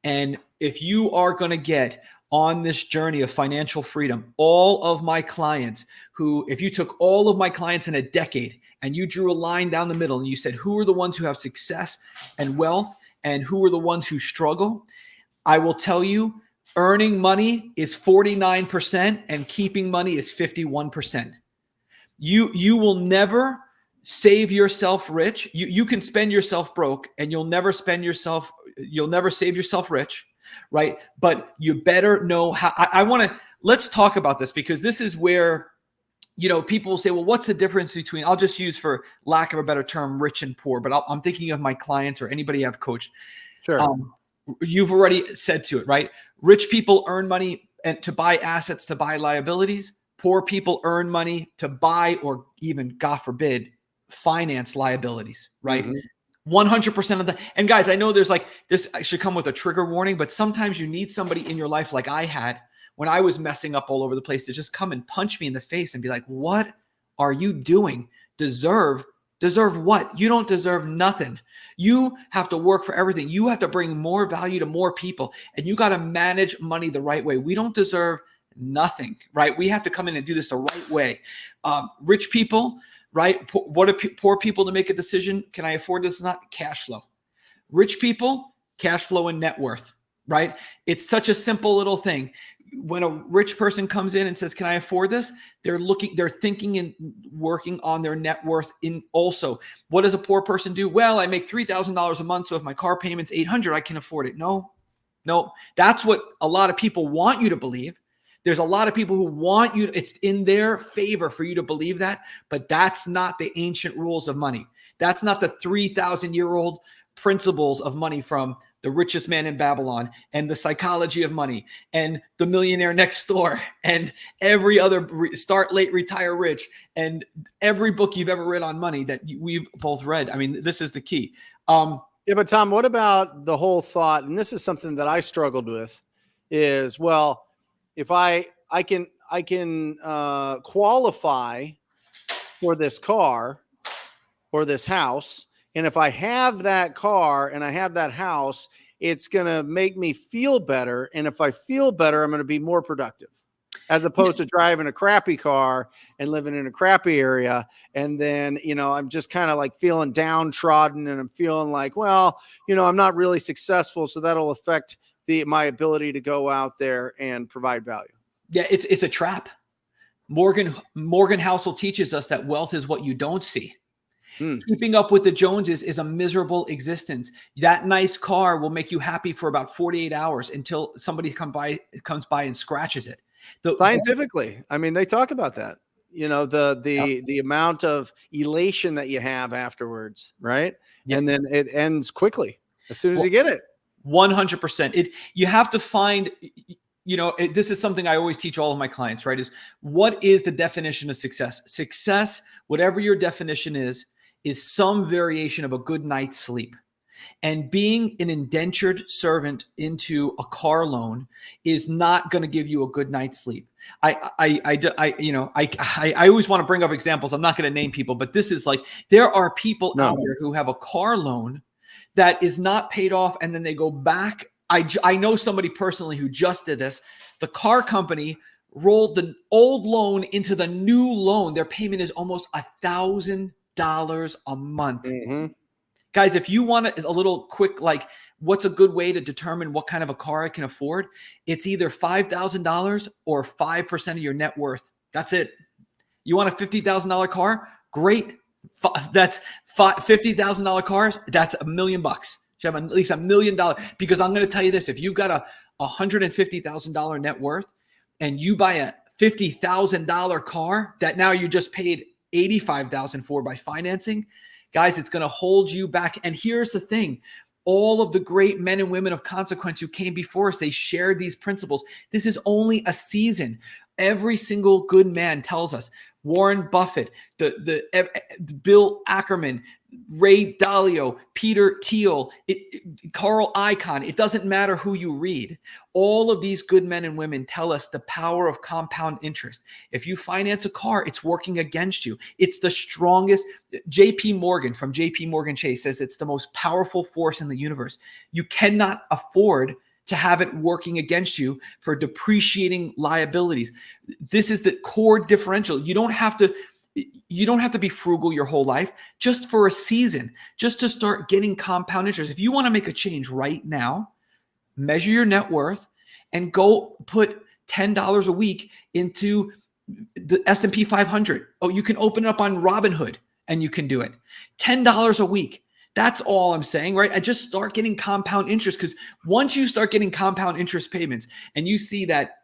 And if you are going to get on this journey of financial freedom, all of my clients if you took all of my clients in a decade and you drew a line down the middle and you said, who are the ones who have success and wealth and who are the ones who struggle? I will tell you, earning money is 49% and keeping money is 51%. You will never save yourself rich. You can spend yourself broke and you'll never save yourself rich, right? But you better know how. Let's talk about this, because this is where, people will say, well, what's the difference between, I'll just use, for lack of a better term, rich and poor, but I'm thinking of my clients or anybody I've coached. Sure. You've already said to it, right? Rich people earn money and to buy assets, to buy liabilities. Poor people earn money to buy, or even, God forbid, finance liabilities, right? Mm-hmm. 100% of the, and guys, I know there's this should come with a trigger warning, but sometimes you need somebody in your life like I had when I was messing up all over the place to just come and punch me in the face and be like, what are you doing? Deserve what? You don't deserve nothing. You have to work for everything. You have to bring more value to more people, and you got to manage money the right way. We don't deserve nothing, right? We have to come in and do this the right way. Rich people, right? What are poor people to make a decision? Can I afford this or not? Cash flow. Rich people, cash flow and net worth, right? It's such a simple little thing. When a rich person comes in and says, can I afford this? They're thinking and working on their net worth in also. What does a poor person do? Well, I make $3,000 a month. So if my car payment's $800, I can afford it. No, that's what a lot of people want you to believe. There's a lot of people who want you, it's in their favor for you to believe that, but that's not the ancient rules of money. That's not the 3,000-year-old principles of money from The Richest Man in Babylon and The Psychology of Money and The Millionaire Next Door and every other Start Late, Retire Rich and every book you've ever read on money that we've both read. I mean, this is the key. Yeah, but Tom, what about the whole thought, and this is something that I struggled with, is, well, if I can qualify for this car or this house, and if I have that car and I have that house, it's going to make me feel better. And if I feel better, I'm going to be more productive, as opposed to driving a crappy car and living in a crappy area. And then, I'm just kind of like feeling downtrodden, and I'm feeling like, well, I'm not really successful. So that'll affect my ability to go out there and provide value. Yeah, it's a trap. Morgan Housel teaches us that wealth is what you don't see. Keeping up with the Joneses is a miserable existence. That nice car will make you happy for about 48 hours until somebody comes by and scratches it. Scientifically, I mean, they talk about that. The amount of elation that you have afterwards, right? Yep. And then it ends quickly as soon as you get it. 100%. You have to find. This is something I always teach all of my clients, right? Is what is the definition of success? Success, whatever your definition is some variation of a good night's sleep. And being an indentured servant into a car loan is not going to give you a good night's sleep. I always want to bring up examples. I'm not going to name people, but this is there are people out there who have a car loan that is not paid off, and then they go back. I know somebody personally who just did this. The car company rolled the old loan into the new loan. Their payment is almost $1,000 a month. Mm-hmm. Guys, if you want a little quick, like, what's a good way to determine what kind of a car I can afford? It's either $5,000 or 5% of your net worth. That's it. You want a $50,000 car? Great. That's $50,000 cars. That's $1 million. You have at least $1 million. Because I'm going to tell you this: if you got a $150,000 net worth and you buy a $50,000 car that now you just paid $85,000 for by financing, guys, it's going to hold you back. And here's the thing: all of the great men and women of consequence who came before us, they shared these principles. This is only a season. Every single good man tells us. Warren Buffett, the Bill Ackerman, Ray Dalio, Peter Thiel, Carl Icahn. It doesn't matter who you read. All of these good men and women tell us the power of compound interest. If you finance a car, it's working against you. It's the strongest. JP Morgan from JP Morgan Chase says it's the most powerful force in the universe. You cannot afford to have it working against you for depreciating liabilities. This is the core differential. You don't have to be frugal your whole life, just for a season, just to start getting compound interest. If you want to make a change right now, measure your net worth and go put $10 a week into the S&P 500. Oh, you can open it up on Robinhood and you can do it. $10 a week. That's all I'm saying, right? I just start getting compound interest, because once you start getting compound interest payments and you see that,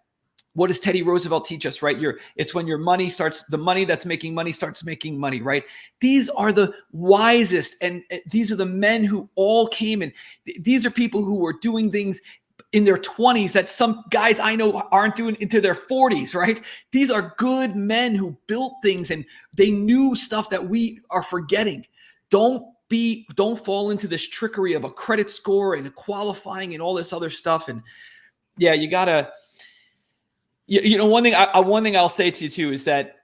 what does Teddy Roosevelt teach us, right? It's when your money starts, the money that's making money starts making money, right? These are the wisest, and these are the men who all came, and these are people who were doing things in their 20s that some guys I know aren't doing into their 40s, right? These are good men who built things, and they knew stuff that we are forgetting. Don't fall into this trickery of a credit score and qualifying and all this other stuff. And yeah, you gotta, one thing I'll say to you too is that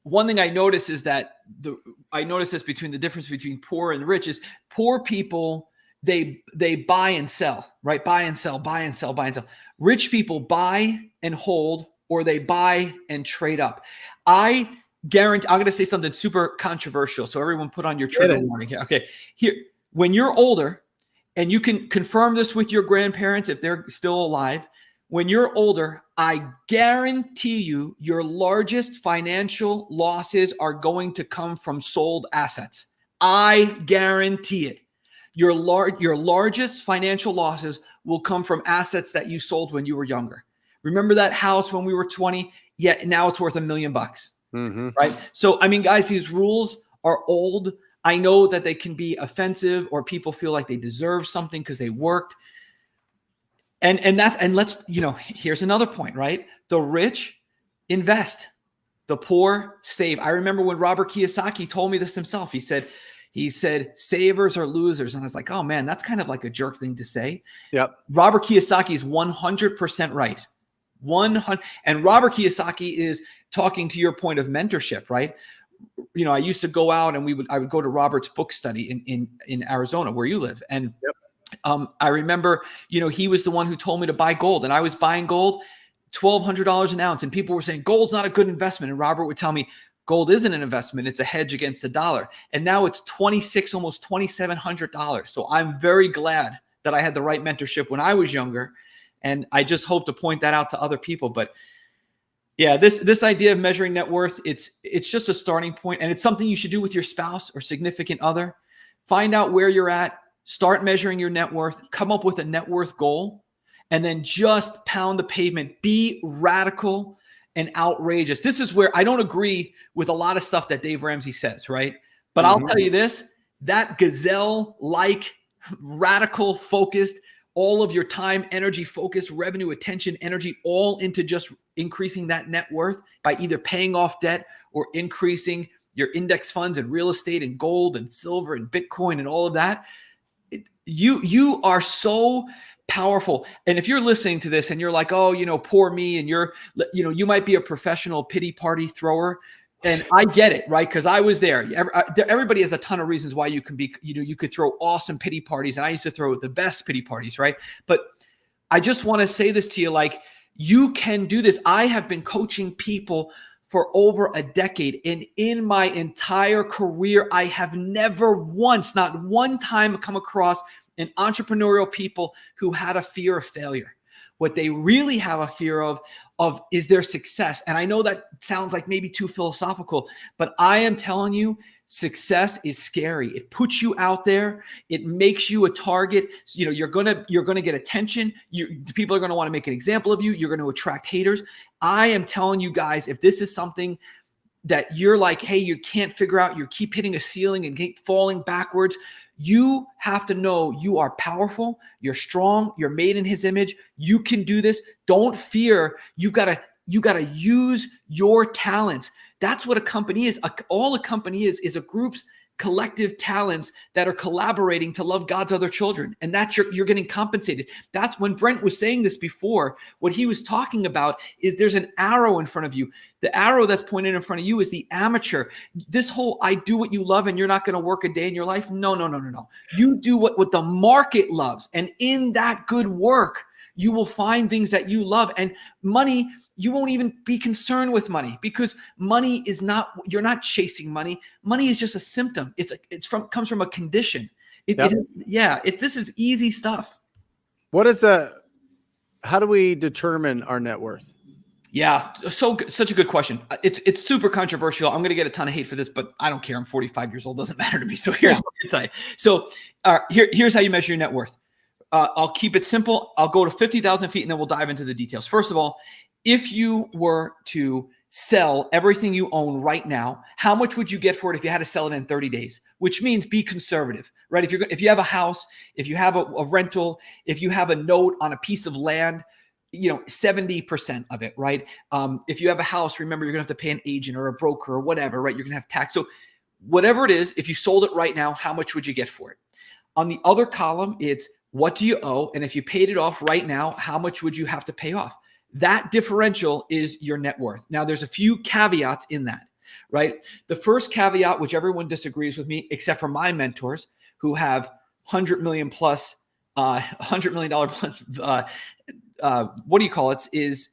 one thing I notice is that I notice this between the difference between poor and rich is poor people, they buy and sell, right? Buy and sell, buy and sell, buy and sell. Rich people buy and hold, or they buy and trade up. I guarantee, I'm going to say something super controversial, so everyone put on your trigger warning here. Okay, here, when you're older, and you can confirm this with your grandparents if they're still alive, when you're older, I guarantee you your largest financial losses are going to come from sold assets. I guarantee it. Your largest financial losses will come from assets that you sold when you were younger. Remember that house when we were 20? Yeah, now it's worth $1 million. Mm-hmm. Right. So, I mean, guys, these rules are old. I know that they can be offensive, or people feel like they deserve something because they worked. And let's, here's another point, right? The rich invest, the poor save. I remember when Robert Kiyosaki told me this himself. He said, savers are losers. And I was like, oh man, that's kind of like a jerk thing to say. Yep. Robert Kiyosaki is 100% right. 100. And Robert Kiyosaki is talking to your point of mentorship, right? I used to go out and I would go to Robert's book study in Arizona, where you live. And I remember, he was the one who told me to buy gold, and I was buying gold, $1,200 an ounce. And people were saying, gold's not a good investment. And Robert would tell me, gold isn't an investment. It's a hedge against the dollar. And now it's $2,600, almost $2,700. So I'm very glad that I had the right mentorship when I was younger. And I just hope to point that out to other people. But yeah, this idea of measuring net worth, it's just a starting point, and it's something you should do with your spouse or significant other. Find out where you're at, start measuring your net worth, come up with a net worth goal, and then just pound the pavement. Be radical and outrageous. This is where I don't agree with a lot of stuff that Dave Ramsey says, right? But I'll tell you this, that gazelle-like, radical, focused, all of your time, energy, focus, revenue, attention, energy, all into just increasing that net worth by either paying off debt or increasing your index funds and real estate and gold and silver and Bitcoin and all of that. You are so powerful. And if you're listening to this and you're like, oh, poor me, and you might be a professional pity party thrower. And I get it, right? Because I was there. Everybody has a ton of reasons why you can be, you could throw awesome pity parties. And I used to throw the best pity parties, right? But I just want to say this to you, like, you can do this. I have been coaching people for over a decade. And in my entire career, I have never once, not one time, come across an entrepreneurial people who had a fear of failure. What they really have a fear of is their success. And I know that sounds like maybe too philosophical, but I am telling you, success is scary. It puts you out there. It makes you a target. So, you know, you're gonna get attention. People are gonna want to make an example of you. You're going to attract haters. I am telling you guys, if this is something that you're like, hey, you can't figure out, you keep hitting a ceiling and keep falling backwards, you have to know you are powerful, you're strong, you're made in his image, you can do this. Don't fear. You gotta use your talents. That's what a company is. All a company is a group's collective talents that are collaborating to love God's other children. And that's you're getting compensated. That's when Brent was saying this before. What he was talking about is there's an arrow in front of you. The arrow that's pointed in front of you is the amateur. This whole I do what you love and you're not going to work a day in your life. No. You do what the market loves. And in that good work, you will find things that you love. And money, you won't even be concerned with money, because money is not, you're not chasing money. Money is just a symptom. Comes from a condition. This is easy stuff. How do we determine our net worth? Yeah. Such a good question. It's super controversial. I'm going to get a ton of hate for this, but I don't care. I'm 45 years old. Doesn't matter to me. So here's what I tell you. So here's how you measure your net worth. I'll keep it simple. I'll go to 50,000 feet and then we'll dive into the details. First of all, if you were to sell everything you own right now, how much would you get for it if you had to sell it in 30 days? Which means be conservative, right? If you have a house, if you have a rental, if you have a note on a piece of land, 70% of it, right? If you have a house, remember, you're gonna have to pay an agent or a broker or whatever, right? You're gonna have tax. So whatever it is, if you sold it right now, how much would you get for it? On the other column, it's what do you owe? And if you paid it off right now, how much would you have to pay off? That differential is your net worth. Now, there's a few caveats in that, right? The first caveat, which everyone disagrees with me, except for my mentors who have $100 million plus, $100 million plus, what do you call it? Is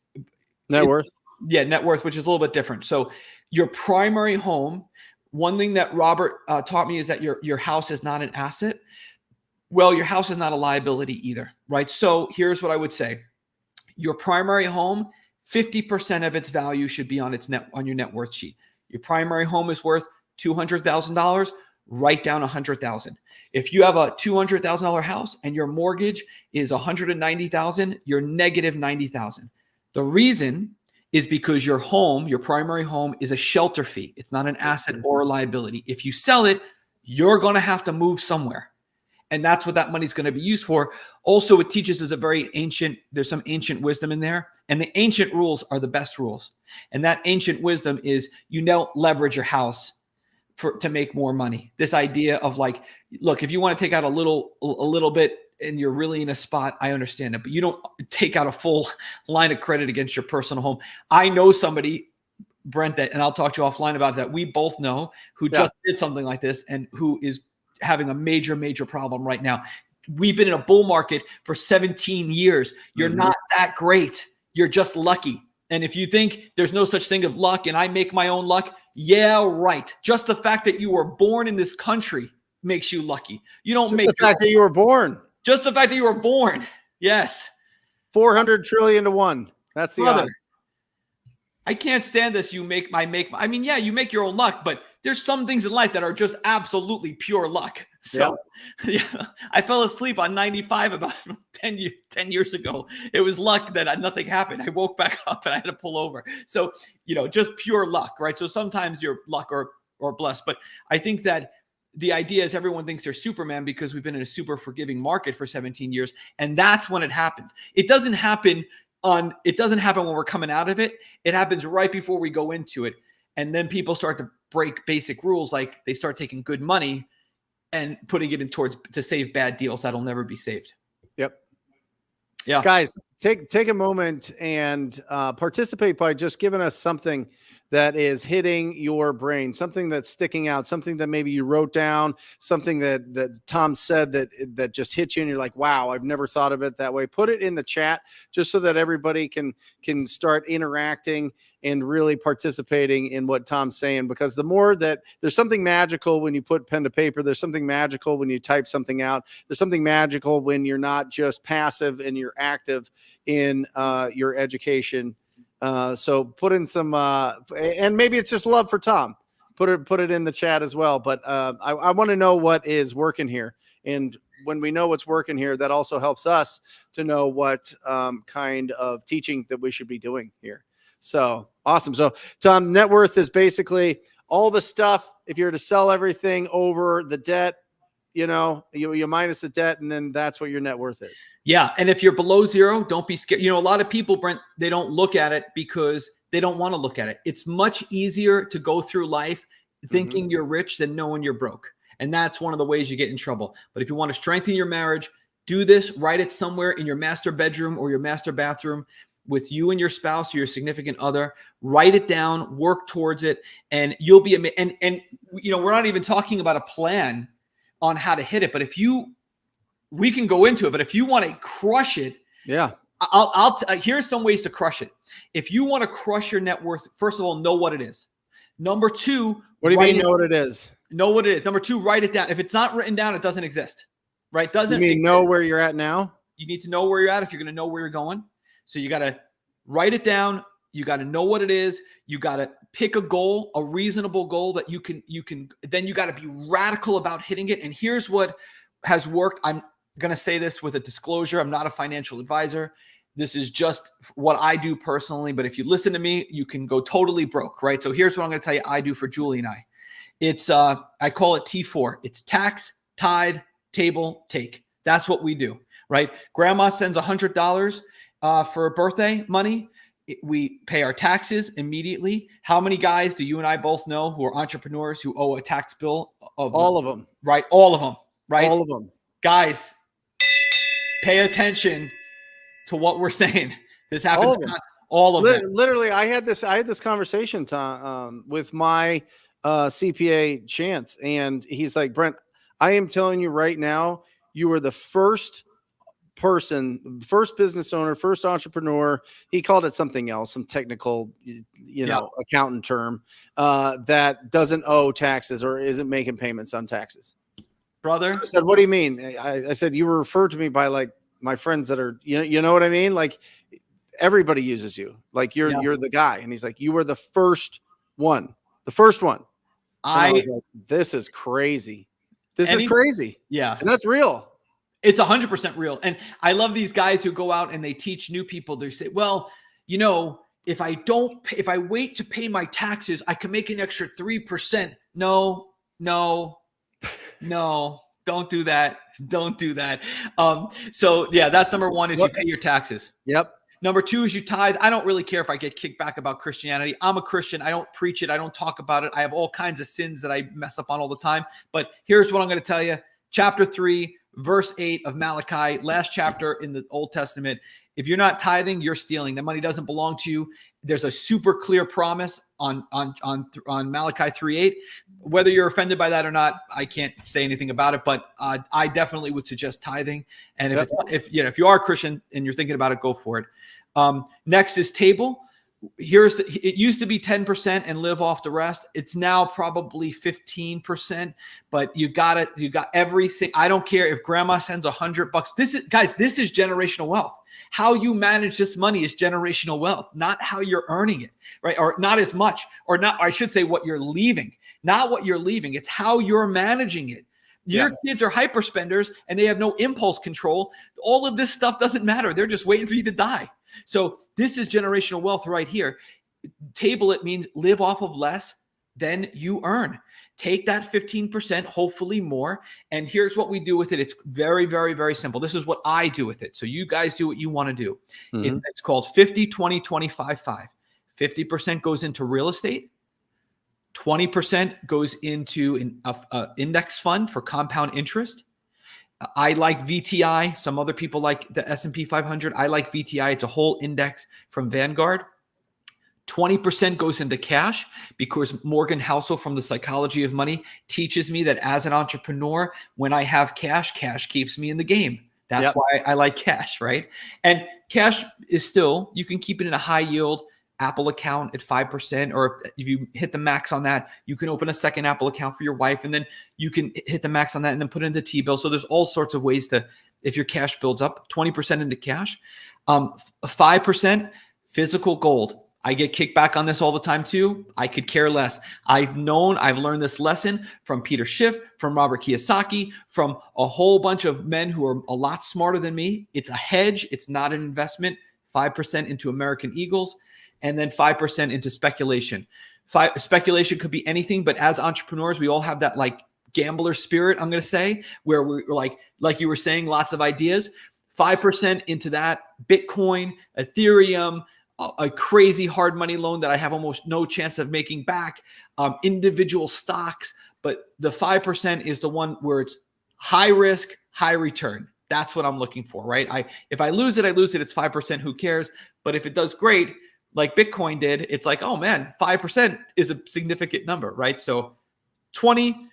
net worth? Yeah, net worth, which is a little bit different. So your primary home, one thing that Robert taught me is that your house is not an asset. Well, your house is not a liability either, right? So here's what I would say. Your primary home, 50% of its value should be on your net worth sheet. Your primary home is worth $200,000, write down $100,000. If you have a $200,000 house and your mortgage is $190,000, you're negative $90,000. The reason is because your primary home is a shelter fee. It's not an asset or a liability. If you sell it, you're going to have to move somewhere. And that's what that money is going to be used for. Also, it teaches us there's some ancient wisdom in there. And the ancient rules are the best rules. And that ancient wisdom is you don't leverage your house to make more money. This idea of like, look, if you want to take out a little bit and you're really in a spot, I understand it. But you don't take out a full line of credit against your personal home. I know somebody, Brent, and I'll talk to you offline about that, we both know, who just did something like this and who is having a major, major problem right now. We've been in a bull market for 17 years. You're not that great. You're just lucky. And if you think there's no such thing of luck and I make my own luck, yeah, right. Just the fact that you were born in this country makes you lucky. You don't make the fact that you were born. Just the fact that you were born. Yes. 400 trillion to 1. That's the odds. I can't stand this. You make your own luck, but there's some things in life that are just absolutely pure luck. So I fell asleep on 95 about 10 years ago. It was luck that nothing happened. I woke back up and I had to pull over. So, just pure luck, right? So sometimes you're luck or blessed. But I think that the idea is everyone thinks they're Superman because we've been in a super forgiving market for 17 years. And that's when it happens. It doesn't happen when we're coming out of it. It happens right before we go into it. And then people start to break basic rules, like they start taking good money and putting it in to save bad deals that'll never be saved. Yep. Yeah. Guys, take a moment and participate by just giving us something that is hitting your brain, something that's sticking out, something that maybe you wrote down, something that Tom said that just hit you and you're like, wow, I've never thought of it that way. Put it in the chat just so that everybody can start interacting and really participating in what Tom's saying, because the more that there's something magical when you put pen to paper, there's something magical when you type something out. There's something magical when you're not just passive and you're active in your education. So put in some, and maybe it's just love for Tom. Put it in the chat as well. But I want to know what is working here. And when we know what's working here, that also helps us to know what kind of teaching that we should be doing here. So awesome. So Tom, net worth is basically all the stuff. If you're to sell everything over the debt, you minus the debt, and then that's what your net worth is. Yeah. And if you're below zero, don't be scared. A lot of people, Brent, they don't look at it because they don't want to look at it. It's much easier to go through life thinking you're rich than knowing you're broke. And that's one of the ways you get in trouble. But if you want to strengthen your marriage, do this, write it somewhere in your master bedroom or your master bathroom with you and your spouse or your significant other. Write it down, work towards it, and you'll be amazed. And we're not even talking about a plan on how to hit it. But we can go into it, but if you want to crush it, yeah, here's some ways to crush it. If you want to crush your net worth, first of all, know what it is. Number two, what do you mean know what it is? Know what it is. Number two, write it down. If it's not written down, it doesn't exist, right? You mean know where you're at now? You need to know where you're at if you're going to know where you're going. So you got to write it down. You got to know what it is. You got to pick a goal, a reasonable goal that you can, then you got to be radical about hitting it. And here's what has worked. I'm going to say this with a disclosure. I'm not a financial advisor. This is just what I do personally. But if you listen to me, you can go totally broke, right? So here's what I'm going to tell you I do for Julie and I. It's, I call it T4. It's tax, tithe, table, take. That's what we do, right? Grandma sends $100 for birthday money. We pay our taxes immediately. How many guys do you and I both know who are entrepreneurs who owe a tax bill? All of them. Right? All of them, right? All of them. Guys, pay attention to what we're saying. This happens all of them. Literally, I had this conversation with my CPA Chance, and he's like, Brent, I am telling you right now, you are the first person, first business owner, first entrepreneur. He called it something else, some technical, accountant term, that doesn't owe taxes or isn't making payments on taxes. Brother, I said, what do you mean? I said, you were referred to me by like my friends that are, you know what I mean? Like everybody uses you, like you're the guy. And he's like, you were the first one. I was like, this is crazy. This is crazy. Yeah. And that's real. It's 100% real. And I love these guys who go out and they teach new people. They say, well, if I wait to pay my taxes, I can make an extra 3%. No, don't do that. Don't do that. So yeah, that's number one is you pay your taxes. Yep. Number two is you tithe. I don't really care if I get kicked back about Christianity. I'm a Christian. I don't preach it. I don't talk about it. I have all kinds of sins that I mess up on all the time. But here's what I'm going to tell you. Chapter 3, verse 8 of Malachi, last chapter in the Old Testament. If you're not tithing, you're stealing. The money doesn't belong to you. There's a super clear promise on Malachi 3:8. Whether you're offended by that or not, I can't say anything about it. But I definitely would suggest tithing. And if you are a Christian and you're thinking about it, go for it. Next is table. It used to be 10% and live off the rest. It's now probably 15%, but you got everything. I don't care if grandma sends $100. This is generational wealth. How you manage this money is generational wealth, not how you're earning it, right? Or not as much, or not, I should say what you're leaving, not what you're leaving. It's how you're managing it. Your kids are hyper spenders and they have no impulse control. All of this stuff doesn't matter. They're just waiting for you to die. So this is generational wealth right here. Table it means live off of less than you earn. Take that 15%, hopefully more. And here's what we do with it. It's very, very, very simple. This is what I do with it. So you guys do what you want to do. Mm-hmm. It's called 50, 20, 25, 5. 50% goes into real estate. 20% goes into an index fund for compound interest. I like VTI. Some other people like the S&P 500. I like VTI. It's a whole index from Vanguard. 20% goes into cash because Morgan Housel from The Psychology of Money teaches me that as an entrepreneur, when I have cash, cash keeps me in the game. That's why I like cash, right? And cash is still, you can keep it in a high yield Apple account at 5%, or if you hit the max on that, you can open a second Apple account for your wife, and then you can hit the max on that and then put it into T-bill. So there's all sorts of ways to, if your cash builds up, 20% into cash, 5% physical gold. I get kickback on this all the time too. I could care less. I've learned this lesson from Peter Schiff, from Robert Kiyosaki, from a whole bunch of men who are a lot smarter than me. It's a hedge. It's not an investment. 5% into American Eagles, and then 5% into speculation. Speculation could be anything, but as entrepreneurs, we all have that like gambler spirit, I'm going to say, where we're like you were saying, lots of ideas. 5% into that, Bitcoin, Ethereum, a crazy hard money loan that I have almost no chance of making back, individual stocks. But the 5% is the one where it's high risk, high return. That's what I'm looking for, right? If I lose it, I lose it. It's 5%. Who cares? But if it does great, like Bitcoin did, it's like, oh man, 5% is a significant number, right? So 20,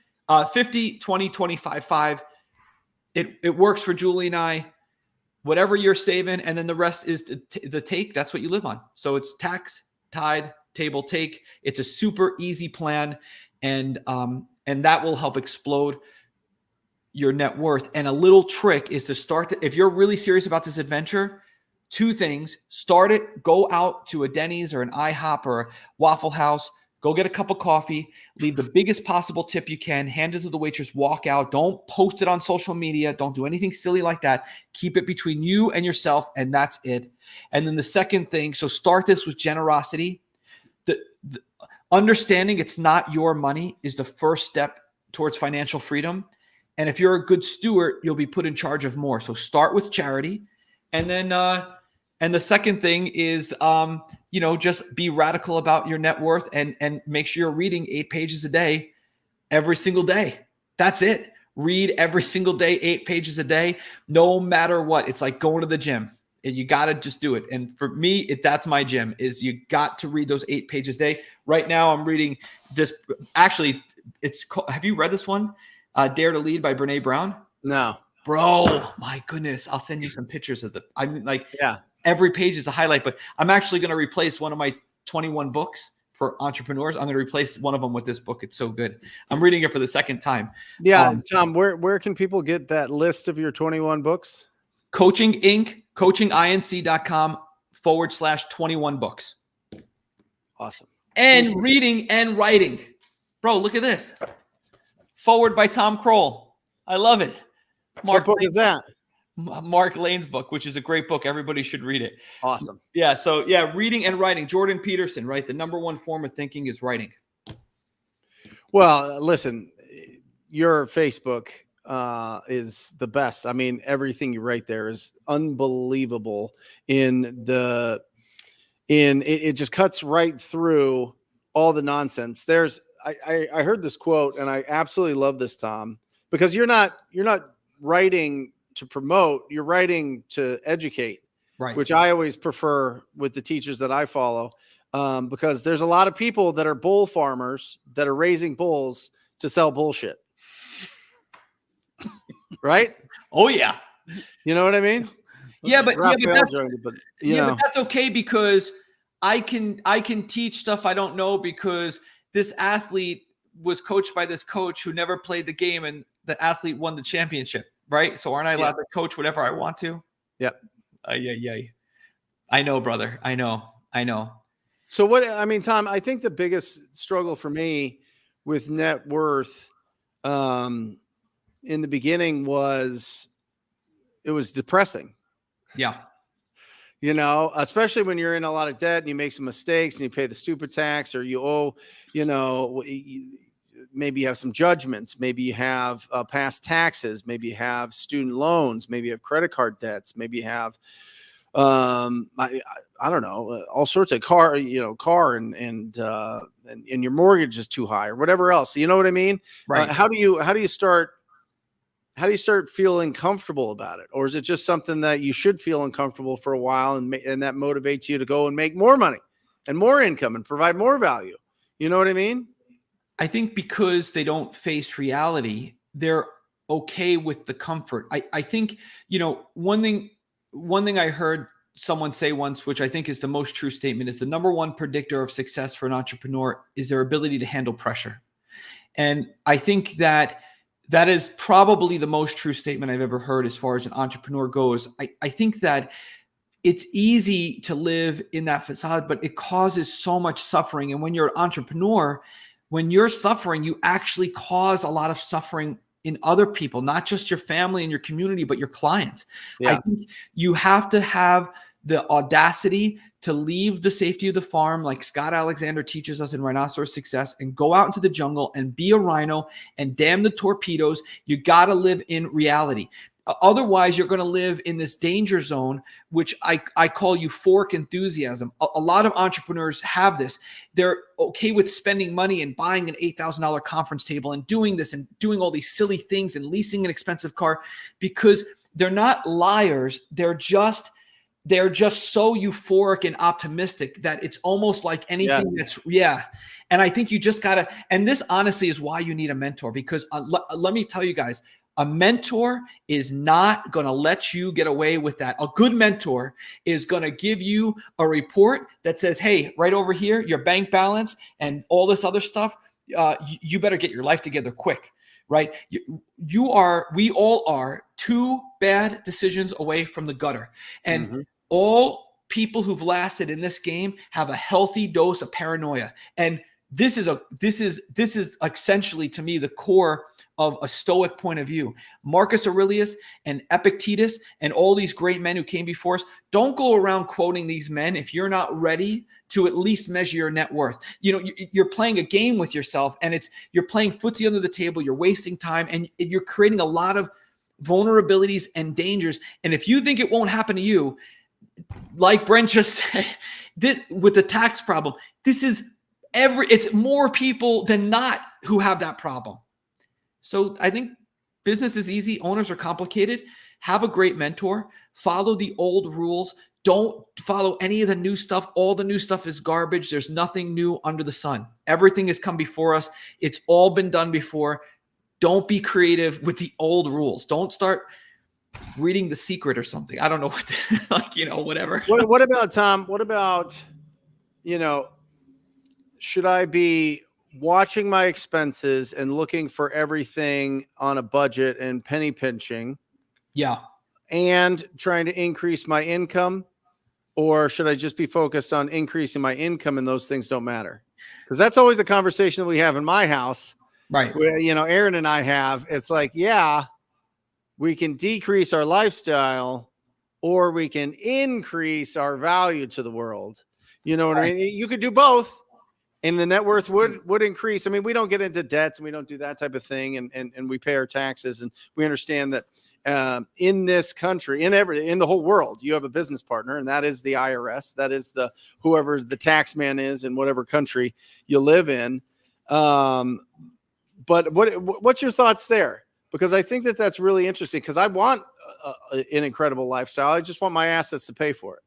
50, 20, 25, 5. It works for Julie and I. Whatever you're saving, and then the rest is the take. That's what you live on. So it's tax, tide, table, take. It's a super easy plan, and that will help explode your net worth. And a little trick is to start if you're really serious about this adventure, 2 things. Start it. Go out to a Denny's or an IHOP or a Waffle House. Go get a cup of coffee, leave the biggest possible tip you can, hand it to the waitress, walk out. Don't post it on social media. Don't do anything silly like that. Keep it between you and yourself, and that's it. And then the second thing, so start this with generosity. The understanding it's not your money is the first step towards financial freedom. And if you're a good steward, you'll be put in charge of more. So start with charity. And then and the second thing is, just be radical about your net worth and make sure you're reading 8 pages a day, every single day. That's it. Read every single day, 8 pages a day, no matter what. It's like going to the gym, and you got to just do it. And for me, that's my gym, is you got to read those 8 pages a day. Right now I'm reading this. Actually, have you read this one? Dare to Lead by Brene Brown? No. Bro, my goodness. I'll send you some pictures of yeah. Every page is a highlight, but I'm actually going to replace one of my 21 books for entrepreneurs. I'm going to replace one of them with this book. It's so good. I'm reading it for the second time. Yeah. Tom, where can people get that list of your 21 books? Coaching Inc, coachinginc.com/21 books. Awesome. And reading and writing. Bro, look at this. Forward by Tom Kroll. I love it. What book is that? Mark Lane's book, which is a great book. Everybody should read it. Awesome. Yeah. So reading and writing. Jordan Peterson, right? The number one form of thinking is writing. Well, listen, your Facebook is the best. I mean, everything you write there is unbelievable. It just cuts right through all the nonsense. I heard this quote, and I absolutely love this, Tom, because you're not writing to promote, you're writing to educate, right? Which I always prefer with the teachers that I follow, because there's a lot of people that are bull farmers that are raising bulls to sell bullshit. Right? Oh yeah. You know what I mean? Yeah, but that's that's okay, because I can teach stuff I don't know, because this athlete was coached by this coach who never played the game, and the athlete won the championship, right? So aren't I allowed to coach whatever I want to? Yep. I know, brother. I know. So Tom, I think the biggest struggle for me with net worth in the beginning was depressing. Yeah. Especially when you're in a lot of debt and you make some mistakes and you pay the stupid tax, or you owe, maybe you have some judgments, maybe you have past taxes, maybe you have student loans, maybe you have credit card debts, maybe you have, I don't know, all sorts of car and your mortgage is too high or whatever else. You know what I mean? Right. How do you start feeling comfortable about it? Or is it just something that you should feel uncomfortable for a while and that motivates you to go and make more money and more income and provide more value? You know what I mean? I think because they don't face reality, they're okay with the comfort. I think, one thing I heard someone say once, which I think is the most true statement, is the number one predictor of success for an entrepreneur is their ability to handle pressure. And I think that is probably the most true statement I've ever heard as far as an entrepreneur goes. I think that it's easy to live in that facade, but it causes so much suffering. And when you're an entrepreneur, when you're suffering, you actually cause a lot of suffering in other people, not just your family and your community, but your clients. Yeah. I think you have to have the audacity to leave the safety of the farm, like Scott Alexander teaches us in Rhinoceros Success, and go out into the jungle and be a rhino and damn the torpedoes. You got to live in reality. Otherwise, you're going to live in this danger zone, which I call euphoric enthusiasm. A lot of entrepreneurs have this. They're okay with spending money and buying an $8,000 conference table and doing this and doing all these silly things and leasing an expensive car because they're not liars. They're just so euphoric and optimistic that it's almost like anything And I think you just got to, and this honestly is why you need a mentor, because let me tell you guys, a mentor is not going to let you get away with that. A good mentor is going to give you a report that says, hey, right over here, your bank balance and all this other stuff, you better get your life together quick, right? We all are 2 bad decisions away from the gutter. And all people who've lasted in this game have a healthy dose of paranoia. And this is essentially, to me, the core of a Stoic point of view. Marcus Aurelius and Epictetus and all these great men who came before us, don't go around quoting these men if you're not ready to at least measure your net worth. You're playing a game with yourself, and you're playing footsie under the table, you're wasting time, and you're creating a lot of vulnerabilities and dangers. And if you think it won't happen to you, like Brent just said, with the tax problem, it's more people than not who have that problem. So I think business is easy. Owners are complicated. Have a great mentor. Follow the old rules. Don't follow any of the new stuff. All the new stuff is garbage. There's nothing new under the sun. Everything has come before us. It's all been done before. Don't be creative with the old rules. Don't start reading The Secret or something. I don't know what whatever. What about, Tom? What about, should I be watching my expenses and looking for everything on a budget and penny pinching? Yeah. And trying to increase my income? Or should I just be focused on increasing my income and those things don't matter? Because that's always a conversation that we have in my house. Right. Where, Aaron and I have, it's like, yeah, we can decrease our lifestyle or we can increase our value to the world. You know what I mean? You could do both. And the net worth would increase. I mean, we don't get into debts and we don't do that type of thing. And we pay our taxes, and we understand that in this country, in the whole world, you have a business partner, and that is the IRS. That is whoever the tax man is in whatever country you live in. But what's your thoughts there? Because I think that's really interesting, because I want an incredible lifestyle. I just want my assets to pay for it.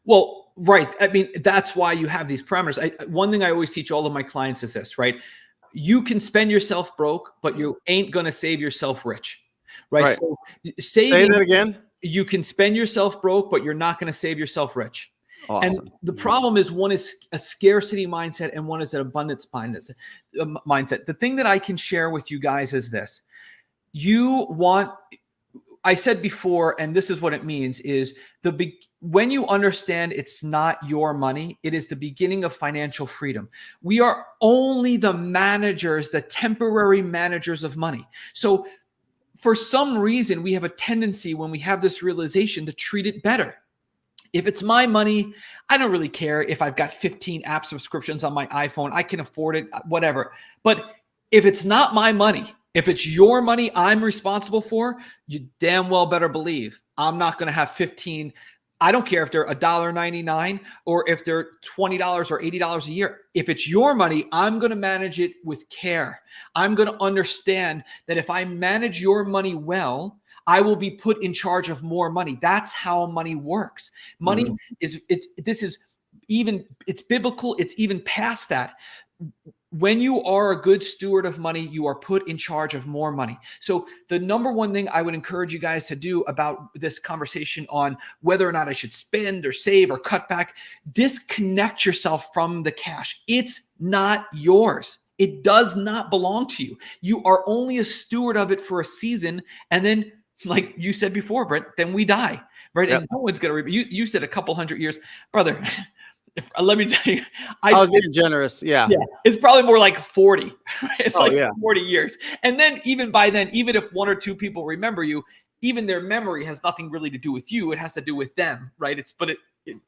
Well, right. I mean, that's why you have these parameters. One thing I always teach all of my clients is this, right? You can spend yourself broke, but you ain't going to save yourself rich, right? So say that again. You can spend yourself broke, but you're not going to save yourself rich. Awesome. And the problem is, one is a scarcity mindset and one is an abundance mindset. The thing that I can share with you guys is this. I said before, and this is what it means, is when you understand it's not your money, it is the beginning of financial freedom. We are only the managers, the temporary managers of money. So for some reason, we have a tendency, when we have this realization, to treat it better. If it's my money, I don't really care if I've got 15 app subscriptions on my iPhone. I can afford it, whatever. But if it's not my money, if it's your money I'm responsible for, you damn well better believe I'm not going to have 15. I don't care if they're $1.99 or if they're $20 or $80 a year. If it's your money, I'm going to manage it with care. I'm going to understand that if I manage your money well, I will be put in charge of more money. That's how money works. Money it's biblical. It's even past that. when you are a good steward of money, you are put in charge of more money. So the number one thing I would encourage you guys to do about this conversation on whether or not I should spend or save or cut back, disconnect yourself from the cash. It's not yours. It does not belong to you. You are only a steward of it for a season. And then, like you said before, Brent, then we die, right? Yep. And no one's going to, you said a couple hundred years, brother. Let me tell you, I was being generous. Yeah. It's probably more like 40. Right? It's 40 years. And then even by then, even if one or two people remember you, even their memory has nothing really to do with you. It has to do with them, right?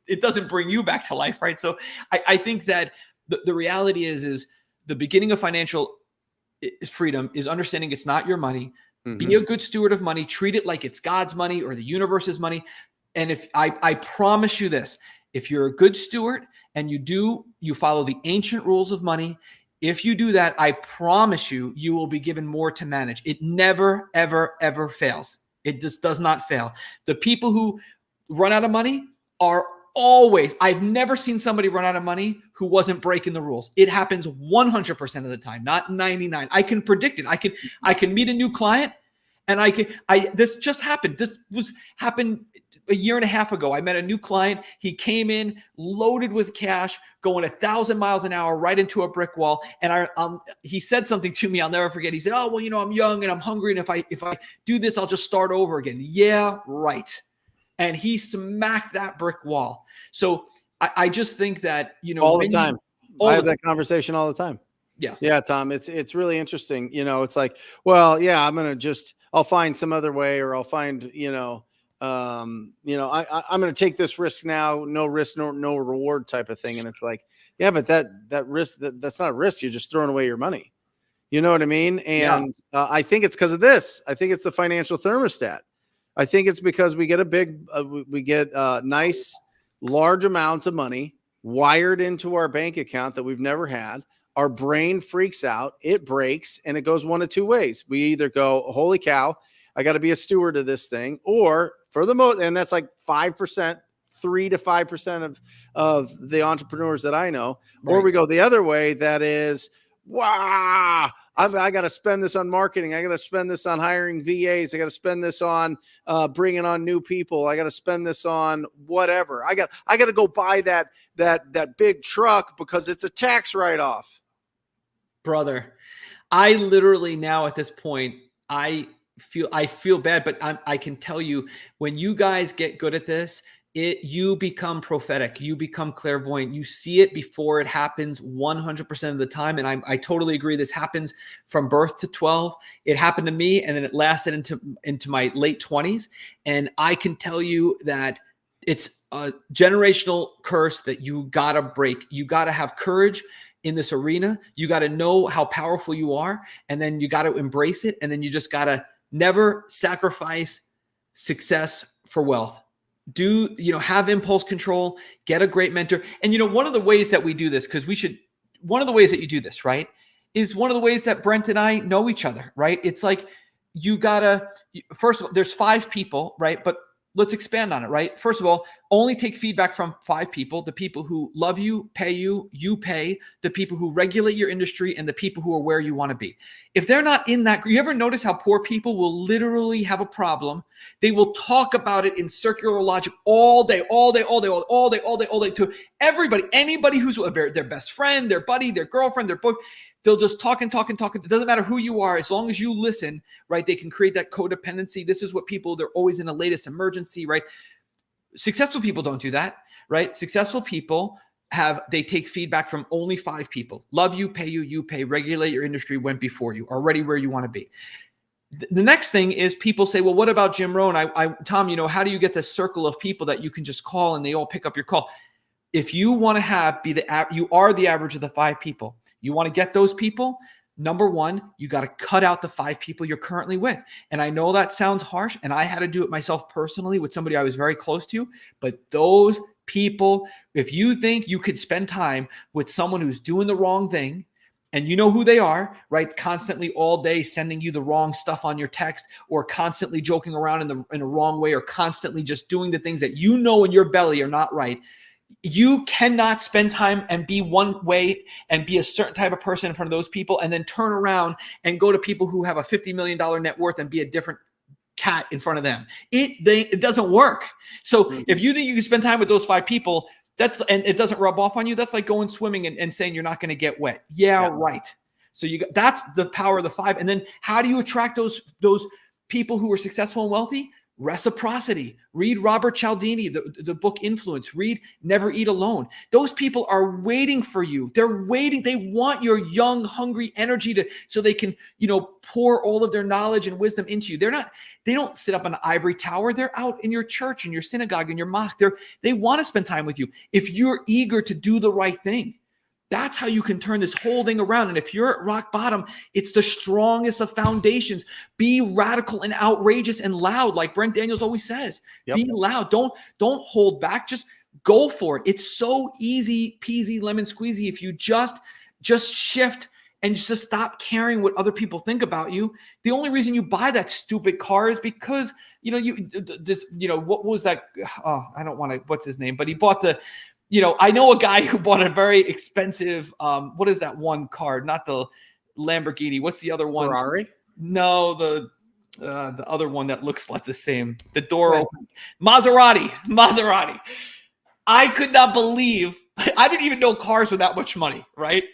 It doesn't bring you back to life, right? So I think that the reality is the beginning of financial freedom is understanding it's not your money. Mm-hmm. Be a good steward of money. Treat it like it's God's money or the universe's money. And if I promise you this, if you're a good steward and you follow the ancient rules of money, if you do that, I promise you, you will be given more to manage. It never, ever, ever fails. It just does not fail. The people who run out of money are always, I've never seen somebody run out of money who wasn't breaking the rules. It happens 100% of the time, not 99. I can predict it. I can meet a new client and this just happened. This happened a year and a half ago. I met a new client. He came in loaded with cash, going 1,000 miles an hour right into a brick wall. And he said something to me I'll never forget. He said, "Oh, well, I'm young and I'm hungry, and if I do this, I'll just start over again." Yeah, right. And he smacked that brick wall. So I just think that all the time. I have that conversation all the time. Yeah, Tom. It's really interesting. It's like, well, yeah, I'll find some other way, or I'll find I'm going to take this risk now, no risk, no reward type of thing. And it's like, yeah, but that risk, that's not a risk. You're just throwing away your money. You know what I mean? And I think it's because of this. I think it's the financial thermostat. I think it's because we get nice, large amounts of money wired into our bank account that we've never had. Our brain freaks out, it breaks, and it goes one of two ways. We either go, holy cow, I got to be a steward of this thing, or for the most, and that's like 5%, 3 to 5% of the entrepreneurs that I know, right. Or we go the other way. That is, wow, I got to spend this on marketing. I got to spend this on hiring VAs. I got to spend this on bringing on new people. I got to spend this on whatever. I got to go buy that big truck because it's a tax write-off. Brother, I literally now at this point, I feel bad, but I can tell you, when you guys get good at this, you become prophetic, you become clairvoyant, you see it before it happens 100% of the time. And I totally agree. This happens from birth to 12. It happened to me, and then it lasted into my late 20s. And I can tell you that it's a generational curse that you gotta break. You gotta have courage in this arena. You gotta know how powerful you are, and then you gotta embrace it. And then you just gotta never sacrifice success for wealth. Have impulse control, get a great mentor. And one of the ways that we do this, one of the ways that you do this, right, is one of the ways that Brent and I know each other, right? It's like, first of all, there's 5 people, right? But let's expand on it, right? First of all, only take feedback from 5 people: the people who love you, you pay, the people who regulate your industry, and the people who are where you want to be. If they're not in that, you ever notice how poor people will literally have a problem? They will talk about it in circular logic all day to everybody, anybody who's their best friend, their buddy, their girlfriend, their boy. They'll just talk and talk and talk. It doesn't matter who you are, as long as you listen, right? They can create that codependency. This is what they're always in the latest emergency, right? Successful people don't do that, right? Successful people they take feedback from only 5 people: love you, pay, regulate your industry, went before you, already where you want to be. The next thing is, people say, well, what about Jim Rohn? Tom, how do you get this circle of people that you can just call and they all pick up your call? If you want to you are the average of the 5 people. You want to get those people, number one, you got to cut out the 5 people you're currently with. And I know that sounds harsh, and I had to do it myself personally with somebody I was very close to. But those people, if you think you could spend time with someone who's doing the wrong thing, and you know who they are, right? Constantly all day sending you the wrong stuff on your text, or constantly joking around in a wrong way, or constantly just doing the things that in your belly are not right. You cannot spend time and be one way and be a certain type of person in front of those people and then turn around and go to people who have a $50 million net worth and be a different cat in front of them. It doesn't work. So if you think you can spend time with those 5 people, and it doesn't rub off on you, that's like going swimming and saying you're not going to get wet. Yeah, right. So that's the power of the 5. And then how do you attract those people who are successful and wealthy? Reciprocity. Read Robert Cialdini, the book Influence. Read Never Eat Alone. Those people are waiting for you. They're waiting. They want your young, hungry energy so they can, pour all of their knowledge and wisdom into you. They don't sit up on an ivory tower. They're out in your church, in your synagogue, in your mosque. They want to spend time with you. If you're eager to do the right thing, that's how you can turn this whole thing around. And if you're at rock bottom, it's the strongest of foundations. Be radical and outrageous and loud, like Brent Daniels always says. Yep. Be loud. Don't hold back. Just go for it. It's so easy peasy lemon squeezy if you just shift and just stop caring what other people think about you. The only reason you buy that stupid car is because what was that? Oh, I don't want to. What's his name? But he bought the. I know a guy who bought a very expensive, what is that one car? Not the Lamborghini. What's the other one? Ferrari? No, the other one that looks like the same. The door open. Maserati. I could not believe. I didn't even know cars were that much money, right?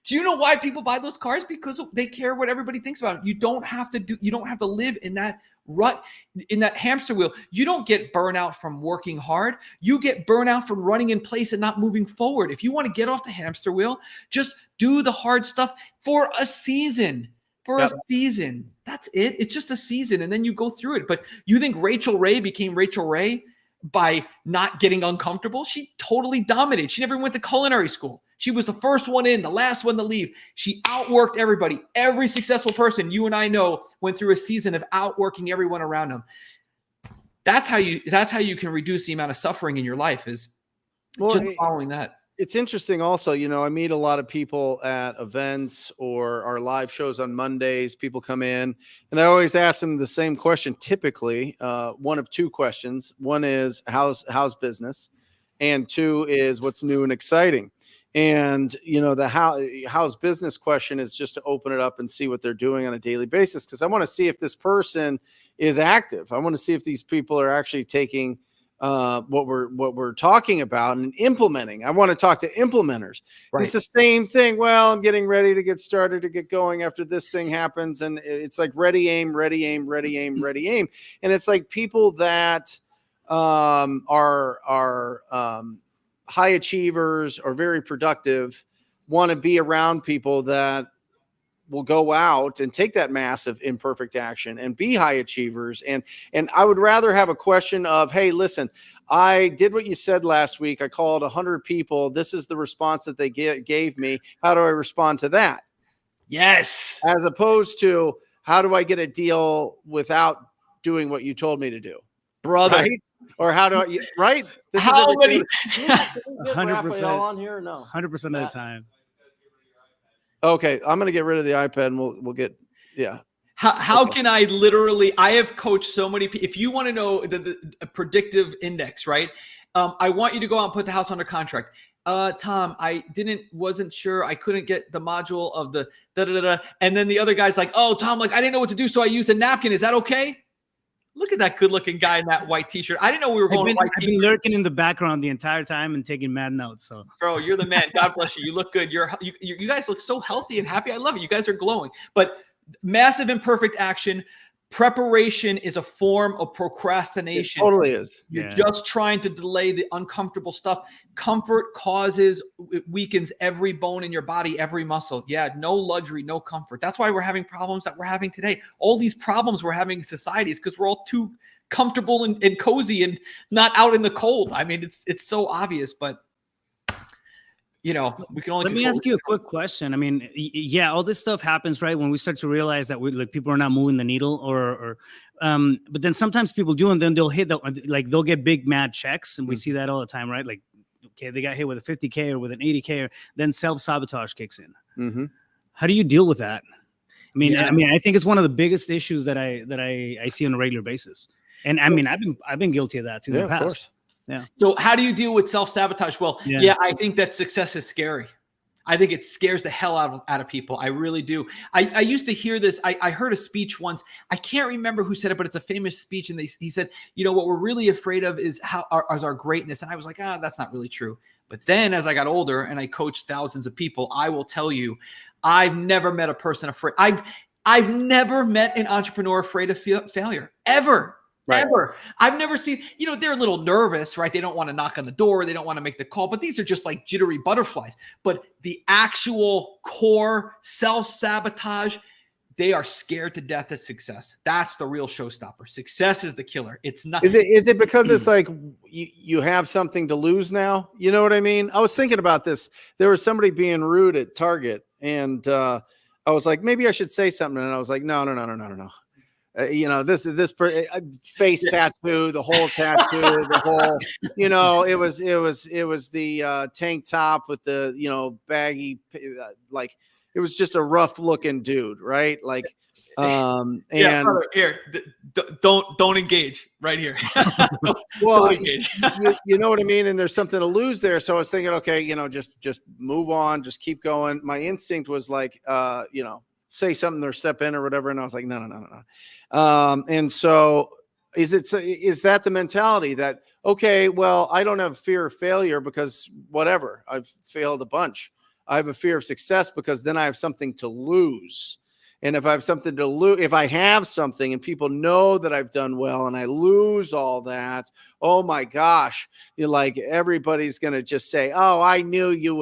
Do you know why people buy those cars? Because they care what everybody thinks about it. You don't have to live in that rut, in that hamster wheel. You don't get burnout from working hard. You get burnout from running in place and not moving forward. If you want to get off the hamster wheel, just do the hard stuff for a season. A season. That's it. It's just a season. And then you go through it. But you think Rachel Ray became Rachel Ray by not getting uncomfortable? She totally dominated. She never went to culinary school. She was the first one in, the last one to leave. She outworked everybody. Every successful person you and I know went through a season of outworking everyone around them. That's how you can reduce the amount of suffering in your life, is just following that. It's interesting also, I meet a lot of people at events or our live shows on Mondays. People come in and I always ask them the same question, typically one of 2 questions. One is how's business? And 2 is what's new and exciting. And, the how's business question is just to open it up and see what they're doing on a daily basis. Because I want to see if this person is active. I want to see if these people are actually taking what we're talking about and implementing. I want to talk to implementers. Right. It's the same thing. Well, I'm getting ready to get started, to get going after this thing happens. And it's like ready, aim, ready, aim, ready, aim, ready, aim. And it's like people that are high achievers or very productive want to be around people that will go out and take that massive imperfect action and be high achievers. And I would rather have a question of, hey, listen, I did what you said last week. I called 100 people. This is the response that they gave me. How do I respond to that? Yes. As opposed to, how do I get a deal without doing what you told me to do? Brother. Right? Or how do I, right? This how many? 100% on here or no? 100% of the time. Okay, I'm going to get rid of the iPad and we'll get, yeah. How can I I have coached so many people. If you want to know the predictive index, right? I want you to go out and put the house under contract. Tom, I wasn't sure. I couldn't get the module of the da-da-da-da. And then the other guy's like, oh, Tom, I didn't know what to do. So I used a napkin. Is that okay? Look at that good-looking guy in that white T-shirt. I didn't know we were going white T-shirt. I've been lurking in the background the entire time and taking mad notes. So, bro, you're the man. God bless you. You look good. You guys look so healthy and happy. I love it. You guys are glowing. But massive imperfect action. Preparation is a form of procrastination. It totally is. You're just trying to delay the uncomfortable stuff. Comfort it weakens every bone in your body, every muscle. Yeah, no luxury, no comfort. That's why we're having problems that we're having today. All these problems we're having in society is because we're all too comfortable and cozy and not out in the cold. I mean, it's so obvious, but we can only. Let me ask you a quick question. I mean, yeah, all this stuff happens, right? When we start to realize that people are not moving the needle, but then sometimes people do, and then they'll hit they'll get big mad checks, and we see that all the time, right? Like, okay, they got hit with a 50K or with an 80K, then self-sabotage kicks in. Mm-hmm. How do you deal with that? I mean, I think it's one of the biggest issues that I see on a regular basis, and I mean, I've been guilty of that too in the past. So how do you deal with self-sabotage? Well, yeah, I think that success is scary. I think it scares the hell out of people. I really do. I used to hear this. I heard a speech once. I can't remember who said it, but it's a famous speech. And he said, what we're really afraid of is our greatness. And I was like, that's not really true. But then as I got older and I coached thousands of people, I will tell you, I've never met a person afraid. I've never met an entrepreneur afraid of failure, ever. Right. Ever. I've never seen, they're a little nervous, right? They don't want to knock on the door. They don't want to make the call, but these are just like jittery butterflies. But the actual core self-sabotage, they are scared to death of success. That's the real showstopper. Success is the killer. It's not. Is it because it's like you have something to lose now? You know what I mean? I was thinking about this. There was somebody being rude at Target, and I was like, maybe I should say something. And I was like, no. This face tattoo, the whole tattoo, the whole, it was the tank top with the, baggy, like it was just a rough looking dude. Right. Like, and here, don't engage right here. Well, don't engage. you know what I mean? And there's something to lose there. So I was thinking, okay, just move on, just keep going. My instinct was like, say something or step in or whatever. And I was like, no. And so is that the mentality that, okay, well, I don't have fear of failure because whatever, I've failed a bunch. I have a fear of success because then I have something to lose. And if I have something to lose, if I have something and people know that I've done well and I lose all that, oh my gosh, everybody's going to just say, oh, I knew you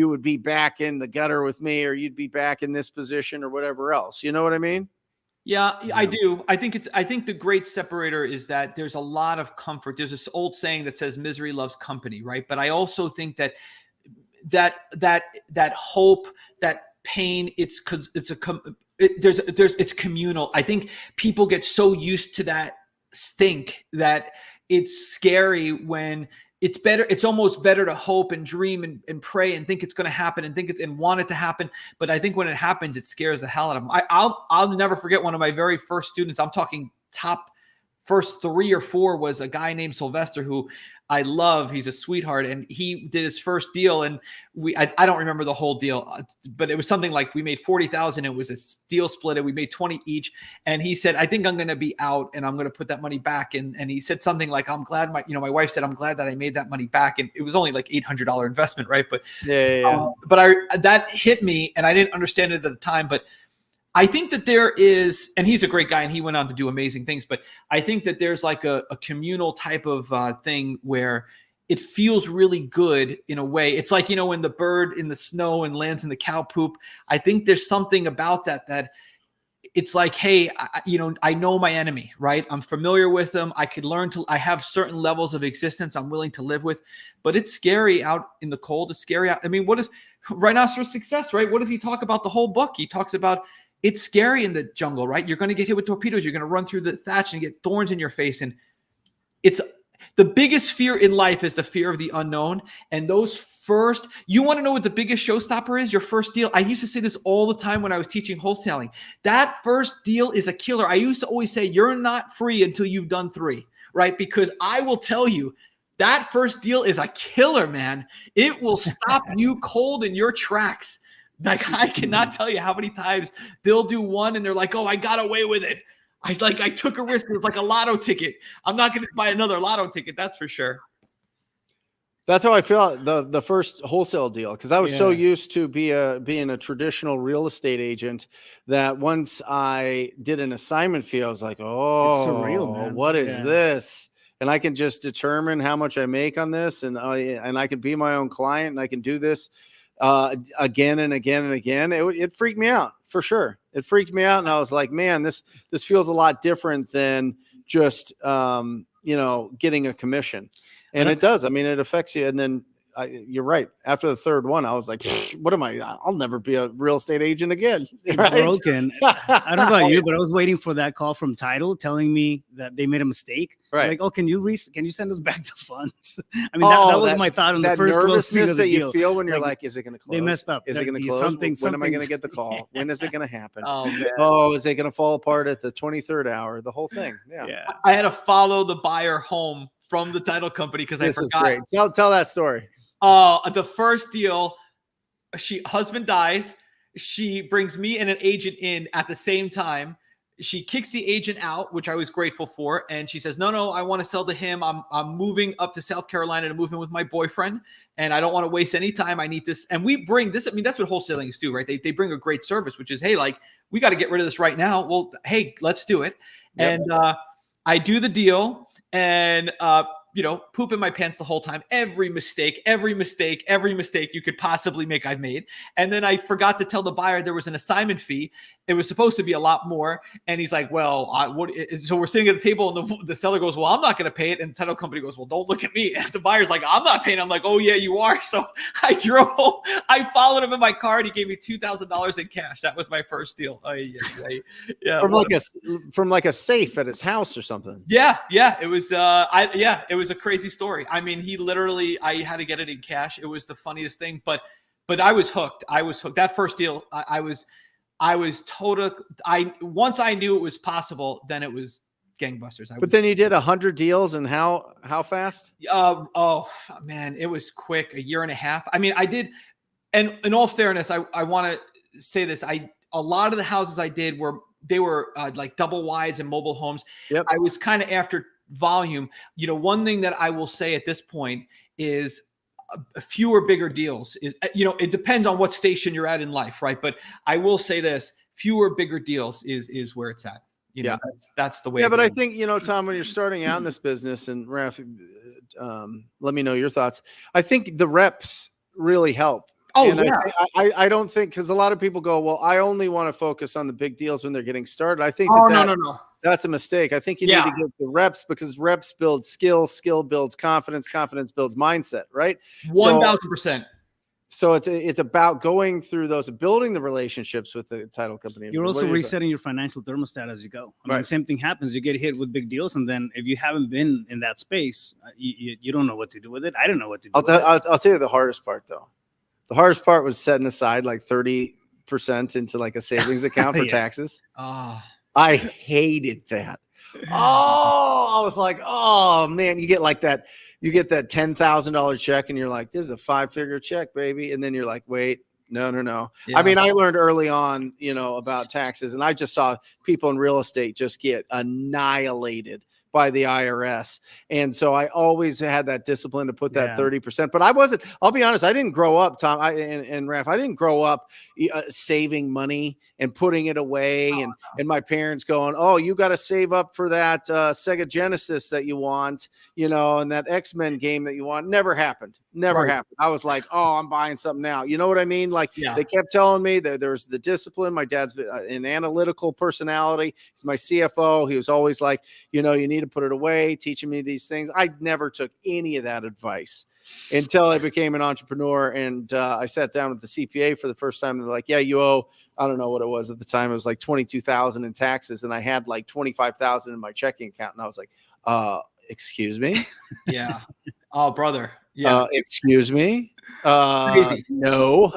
would be back in the gutter with me, or you'd be back in this position or whatever else. You know what I mean? Yeah, I do. I think the great separator is that there's a lot of comfort. There's this old saying that says misery loves company, right? But I also think that hope, that pain, it's communal. I think people get so used to that stink that it's scary when it's better. It's almost better to hope and dream and pray and think it's going to happen and want it to happen. But I think when it happens, it scares the hell out of them. I'll never forget one of my very first students. I'm talking top first 3 or 4 was a guy named Sylvester who I love. He's a sweetheart, and he did his first deal. And I don't remember the whole deal, but it was something like we made 40,000. It was a deal split, and we made 20 each. And he said, I think I'm going to be out and I'm going to put that money back. And he said something like, I'm glad my wife said, I'm glad that I made that money back. And it was only like $800 investment. Right. But that hit me, and I didn't understand it at the time, but I think that there is, and he's a great guy and he went on to do amazing things, but I think that there's like a communal type of thing where it feels really good in a way. It's like, when the bird in the snow and lands in the cow poop, I think there's something about that it's like, hey, I know my enemy, right? I'm familiar with them. I have certain levels of existence I'm willing to live with, but it's scary out in the cold. It's scary out. I mean, what is Rhinoceros Success, right? What does he talk about the whole book? He talks about, it's scary in the jungle, right? You're going to get hit with torpedoes. You're going to run through the thatch and get thorns in your face. And it's the biggest fear in life is the fear of the unknown. And you want to know what the biggest showstopper is? Your first deal. I used to say this all the time when I was teaching wholesaling. That first deal is a killer. I used to always say, you're not free until you've done 3, right? Because I will tell you, that first deal is a killer, man. It will stop you cold in your tracks. Like, I cannot tell you how many times they'll do one and they're like, oh, I got away with it. I took a risk. It was like a lotto ticket. I'm not going to buy another lotto ticket. That's for sure. That's how I felt the first wholesale deal, because I was so used to being a traditional real estate agent that once I did an assignment fee, I was like, oh, it's surreal, man. What is this? And I can just determine how much I make on this, and I can be my own client, and I can do this again and again and again. It freaked me out for sure. It freaked me out. And I was like, man, this feels a lot different than just, getting a commission. And it does. I mean, it affects you. And then you're right. After the third one, I was like, what am I? I'll never be a real estate agent again. Right? Broken. I don't know about you, but I was waiting for that call from Title telling me that they made a mistake. Right. Like, oh, can you send us back the funds? I mean, that was my thought on the first closing of the that deal. You feel when you're like, is it going to close? They messed up. Is it going to close? When am I going to get the call? When is it going to happen? Is it going to fall apart at the 23rd hour? The whole thing. Yeah. I had to follow the buyer home from the title company because I This is forgot. great. Tell that story. The first deal, husband dies. She brings me and an agent in at the same time. She kicks the agent out, which I was grateful for. And she says, no, I want to sell to him. I'm moving up to South Carolina to move in with my boyfriend. And I don't want to waste any time. I need this. And we bring this. I mean, that's what wholesaling is do, right? They bring a great service, which is, hey, like, we got to get rid of this right now. Well, hey, let's do it. Yep. And I do the deal and, poop in my pants the whole time. Every mistake you could possibly make, I've made. And then I forgot to tell the buyer there was an assignment fee. It was supposed to be a lot more. And he's like, well, so we're sitting at the table and the seller goes, well, I'm not going to pay it. And the title company goes, well, don't look at me. And the buyer's like, I'm not paying. I'm like, oh yeah, you are. So I followed him in my car and he gave me $2,000 in cash. That was my first deal. Yeah. From like a safe at his house or something. Yeah. It was, it was a crazy story. I mean, I had to get it in cash. It was the funniest thing, but I was hooked. That first deal, I was total. Once I knew it was possible, then it was gangbusters. But then you did 100 deals, and how fast? Oh man, it was quick. A year and a half. I mean, I did. And in all fairness, I want to say this. A lot of the houses I did were like double wides and mobile homes. Yep. I was kind of after volume. One thing that I will say at this point is fewer bigger deals. It depends on what station you're at in life, right? But I will say this: fewer bigger deals is where it's at. That's the way. Yeah, but I think Tom, when you're starting out in this business, and Raph, let me know your thoughts. I think the reps really help. Oh, and yeah. I don't think, because a lot of people go, well, I only want to focus on the big deals when they're getting started. I think no. That's a mistake. I think you need to get the reps, because reps build skill builds confidence builds mindset, right? 1,000%. So it's about going through those, building the relationships with the title company. You're also resetting your financial thermostat as you go. I mean, the same thing happens. You get hit with big deals, and then if you haven't been in that space, you don't know what to do with it. I don't know what to do. I'll tell you the hardest part, though. The hardest part was setting aside like 30% into like a savings account for taxes. I hated that. I was like, oh man, you get that $10,000 check and you're like, this is a 5-figure check, baby. And then you're like, wait, no. Yeah. I mean, I learned early on, about taxes, and I just saw people in real estate just get annihilated by the IRS. And so I always had that discipline to put that 30%, but I'll be honest, I didn't grow up, Tom, and Raph, I didn't grow up saving money and putting it away. And my parents going, oh, you got to save up for that Sega Genesis that you want, and that X-Men game that you want. Never happened. Happened. I was like, oh, I'm buying something now. You know what I mean? Like they kept telling me that there's the discipline. My dad's an analytical personality. He's my CFO. He was always like, you need to put it away, teaching me these things. I never took any of that advice until I became an entrepreneur. And I sat down with the CPA for the first time. They're like, yeah, you owe, I don't know what it was at the time. It was like $22,000 in taxes. And I had like $25,000 in my checking account. And I was like, excuse me? Yeah. Oh, brother. Yeah. Excuse me? No.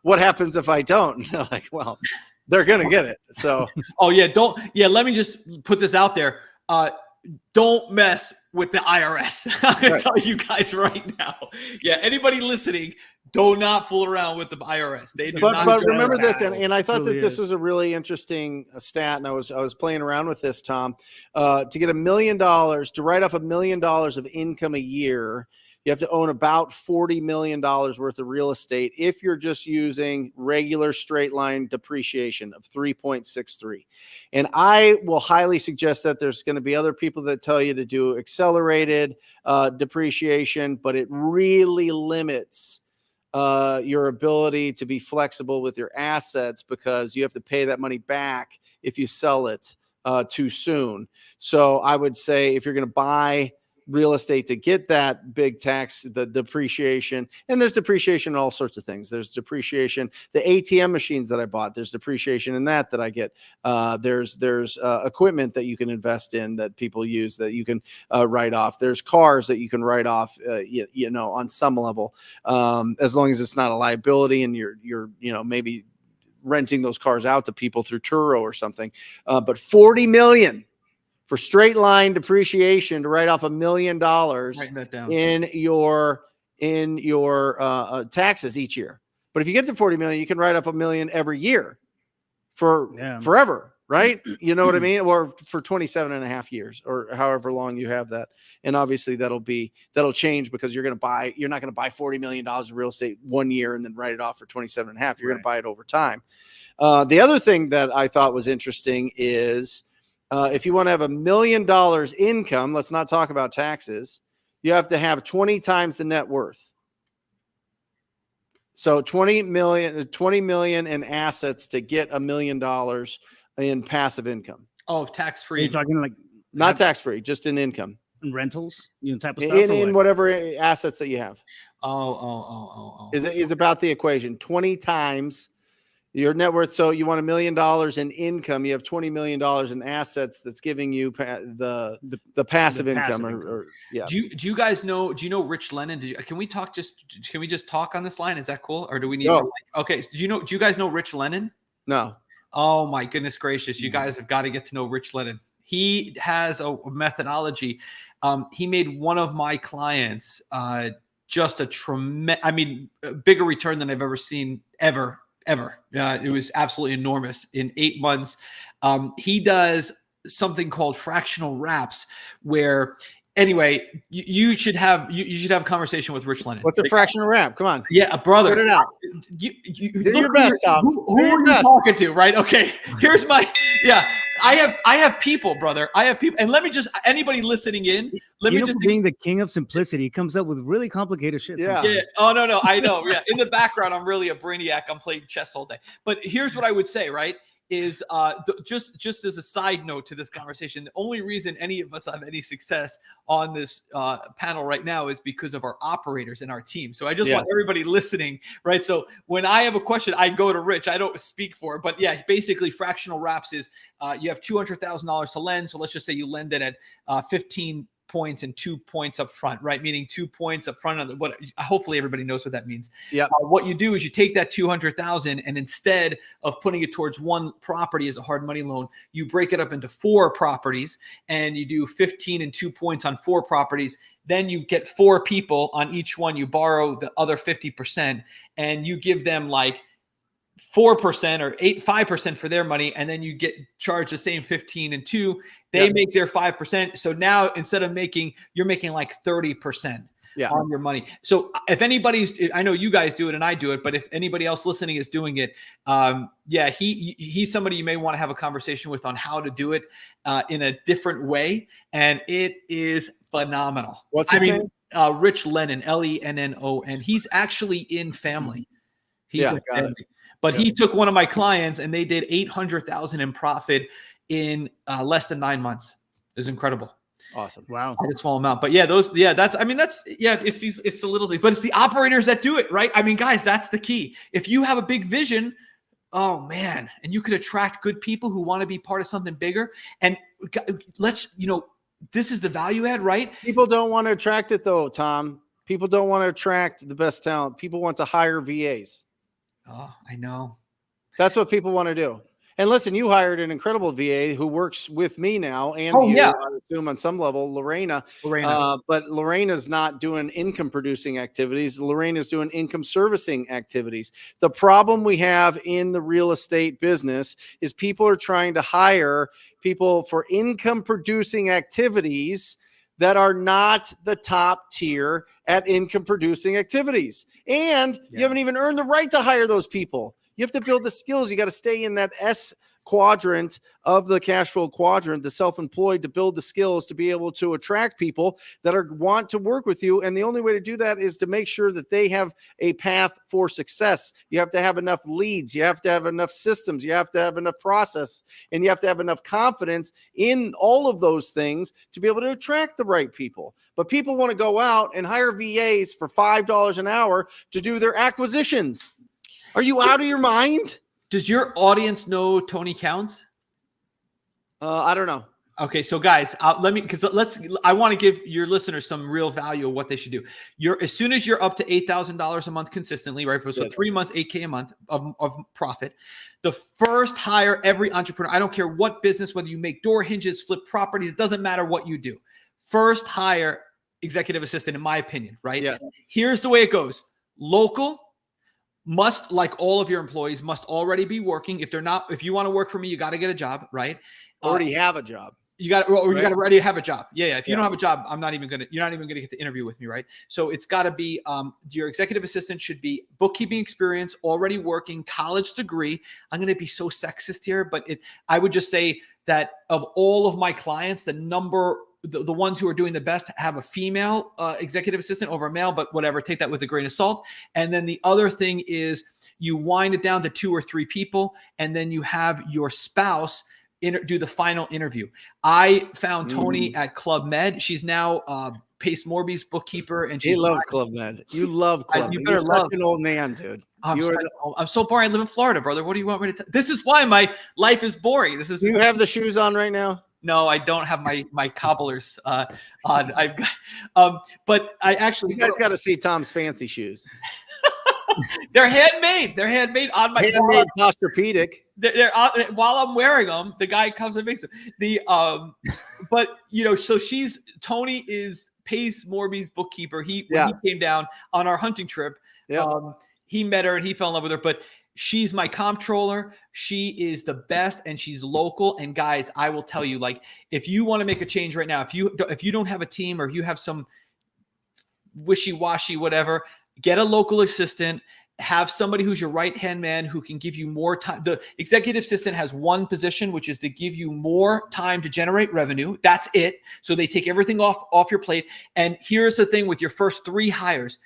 What happens if I don't? Like, well, they're going to get it. So, let me just put this out there. Don't mess with the IRS. I'm going to tell you guys right now. Yeah. Anybody listening, do not fool around with the IRS. They do not. But remember this, and I thought that this was a really interesting stat, and I was playing around with this, Tom. To get $1 million, to write off $1 million of income a year, you have to own about $40 million worth of real estate if you're just using regular straight line depreciation of 3.63. And I will highly suggest that there's going to be other people that tell you to do accelerated depreciation, but it really limits your ability to be flexible with your assets, because you have to pay that money back if you sell it too soon. So I would say, if you're going to buy real estate to get that big tax, the depreciation, and there's depreciation in all sorts of things. There's depreciation, the ATM machines that I bought, there's depreciation in that I get. There's equipment that you can invest in that people use that you can write off. There's cars that you can write off, on some level, as long as it's not a liability and you're maybe renting those cars out to people through Turo or something. But $40 million for straight line depreciation to write off $1 million Writing that down. in your taxes each year. But if you get to 40 million, you can write off $1 million every year for forever, right? You know what I mean? Or for 27 and a half years, or however long you have that. And obviously that'll change, because you're not going to buy $40 million of real estate one year and then write it off for 27 and a half. You're going to buy it over time. The other thing that I thought was interesting is if you want to have $1 million income, let's not talk about taxes, you have to have 20 times the net worth. So 20 million in assets to get $1 million in passive income. Oh, tax-free. You're talking like Not tax-free, just in income. rentals, type of stuff. In whatever assets that you have. Oh. Is about the equation. 20 times your net worth. So you want $1 million in income. You have $20 million in assets. That's giving you the passive income. Or yeah. Do you guys know? Do you know Rich Lennon? Can we just talk on this line? Is that cool? Or do we need? No. Okay. Do you guys know Rich Lennon? No. Oh my goodness gracious! You guys have got to get to know Rich Lennon. He has a methodology. He made one of my clients just a bigger return than I've ever seen ever. It was absolutely enormous in 8 months. He does something called fractional wraps, where anyway, you should have a conversation with Rich Lennon. What's a fractional wrap? Come on. Yeah, brother. Put it out. You Do your best, Tom. Who are you talking to? Right? Okay. Here's my I have people, brother. I have people, and let me just anybody listening in. Being the king of simplicity, he comes up with really complicated shit. Yeah. Oh no, I know. Yeah. In the background, I'm really a brainiac. I'm playing chess all day. But here's what I would say, right? Is just as a side note to this conversation, the only reason any of us have any success on this panel right now is because of our operators and our team. So I just want everybody listening, right? So when I have a question, I go to Rich. I don't speak for it, but yeah, basically fractional wraps is you have $200,000 to lend. So let's just say you lend it at 15 points and 2 points up front, right? Meaning 2 points up front of what hopefully everybody knows what that means. Yeah. What you do is you take that 200,000 and instead of putting it towards one property as a hard money loan, you break it up into 4 properties and you do 15 and 2 points on 4 properties. Then you get 4 people on each one. You borrow the other 50% and you give them like 4% or 5% for their money, and then you get charged the same 15 and 2. They make their 5%. So now instead of you're making like 30% on your money. So if I know you guys do it and I do it, but if anybody else listening is doing it, he's somebody you may want to have a conversation with on how to do it in a different way, and it is phenomenal. What's his name? Rich Lennon, Lennon. He's actually in family. He's in family. But he took one of my clients and they did $800,000 in profit in less than 9 months. It was incredible. Awesome. Wow. It's a small amount, but it's the little thing, but it's the operators that do it, right? I mean, guys, that's the key. If you have a big vision, oh man, and you could attract good people who want to be part of something bigger. And this is the value add, right? People don't want to attract it though, Tom. People don't want to attract the best talent. People want to hire VAs. Oh, I know. That's what people want to do. And listen, you hired an incredible VA who works with me now, and I assume on some level, Lorena. But Lorena's not doing income producing activities. Lorena's doing income servicing activities. The problem we have in the real estate business is people are trying to hire people for income producing activities that are not the top tier at income producing activities. And you haven't even earned the right to hire those people. You have to build the skills. You got to stay in that S quadrant of the cash flow quadrant, the self-employed, to build the skills to be able to attract people that want to work with you. And the only way to do that is to make sure that they have a path for success. You have to have enough leads. You have to have enough systems. You have to have enough process, and you have to have enough confidence in all of those things to be able to attract the right people. But people want to go out and hire VAs for $5 an hour to do their acquisitions. Are you out of your mind? Does your audience know Tony Counts? I don't know. Okay, so guys, I want to give your listeners some real value of what they should do. As soon as you're up to $8,000 a month consistently, right? So 3 months, $8K a month of profit. The first hire every entrepreneur, I don't care what business, whether you make door hinges, flip properties, it doesn't matter what you do. First hire executive assistant, in my opinion, right? Yes. Here's the way it goes. Local, must, like all of your employees, must already be working. If you want to work for me, you got to get a job, right? Already have a job. You got to already have a job. Yeah. If you don't have a job, you're not even going to get to interview with me, right? So it's got to be, your executive assistant should be bookkeeping experience, already working, college degree. I'm going to be so sexist here, but I would just say that of all of my clients, the ones who are doing the best have a female executive assistant over a male, but whatever, take that with a grain of salt. And then the other thing is you wind it down to 2 or 3 people, and then you have your spouse do the final interview. I found Tony at Club Med. She's now Pace Morby's bookkeeper, and he loves Club Med. You love Club Med. You're such an old man, dude. I'm so boring. I live in Florida, brother. What do you want me to? This is why my life is boring. Do you have the shoes on right now? No, I don't have my cobblers on. I've got, but I actually. You guys got to see Tom's fancy shoes. They're handmade. They're handmade on my handmade Posturpedic. They're while I'm wearing them, the guy comes and makes them. But so Tony is Pace Morby's bookkeeper. When he came down on our hunting trip, he met her and he fell in love with her. But she's my comptroller. She is the best, and she's local. And guys, I will tell you, like, if you want to make a change right now, if you don't have a team, or if you have some wishy-washy whatever, get a local assistant. Have somebody who's your right-hand man who can give you more time. The executive assistant has one position, which is to give you more time to generate revenue. That's it. So they take everything off your plate. And here's the thing with your first 3 hires.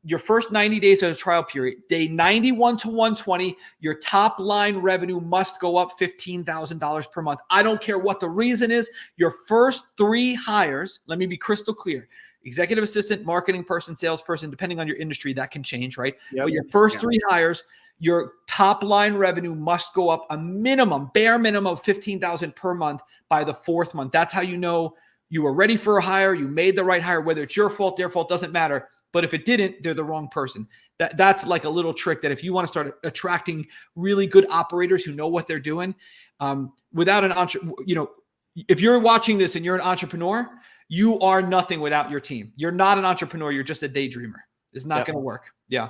Your first 90 days of the trial period, day 91 to 120, your top line revenue must go up $15,000 per month. I don't care what the reason is. Your first 3 hires, let me be crystal clear. Executive assistant, marketing person, salesperson, depending on your industry, that can change, right? But your first 3 hires, your top line revenue must go up a bare minimum of $15,000 per month by the 4th month. That's how you know you were ready for a hire, you made the right hire, whether it's your fault, their fault, doesn't matter. But if it didn't, they're the wrong person. That's like a little trick that if you want to start attracting really good operators who know what they're doing, without if you're watching this and you're an entrepreneur, you are nothing without your team. You're not an entrepreneur. You're just a daydreamer. It's not going to work. Yeah.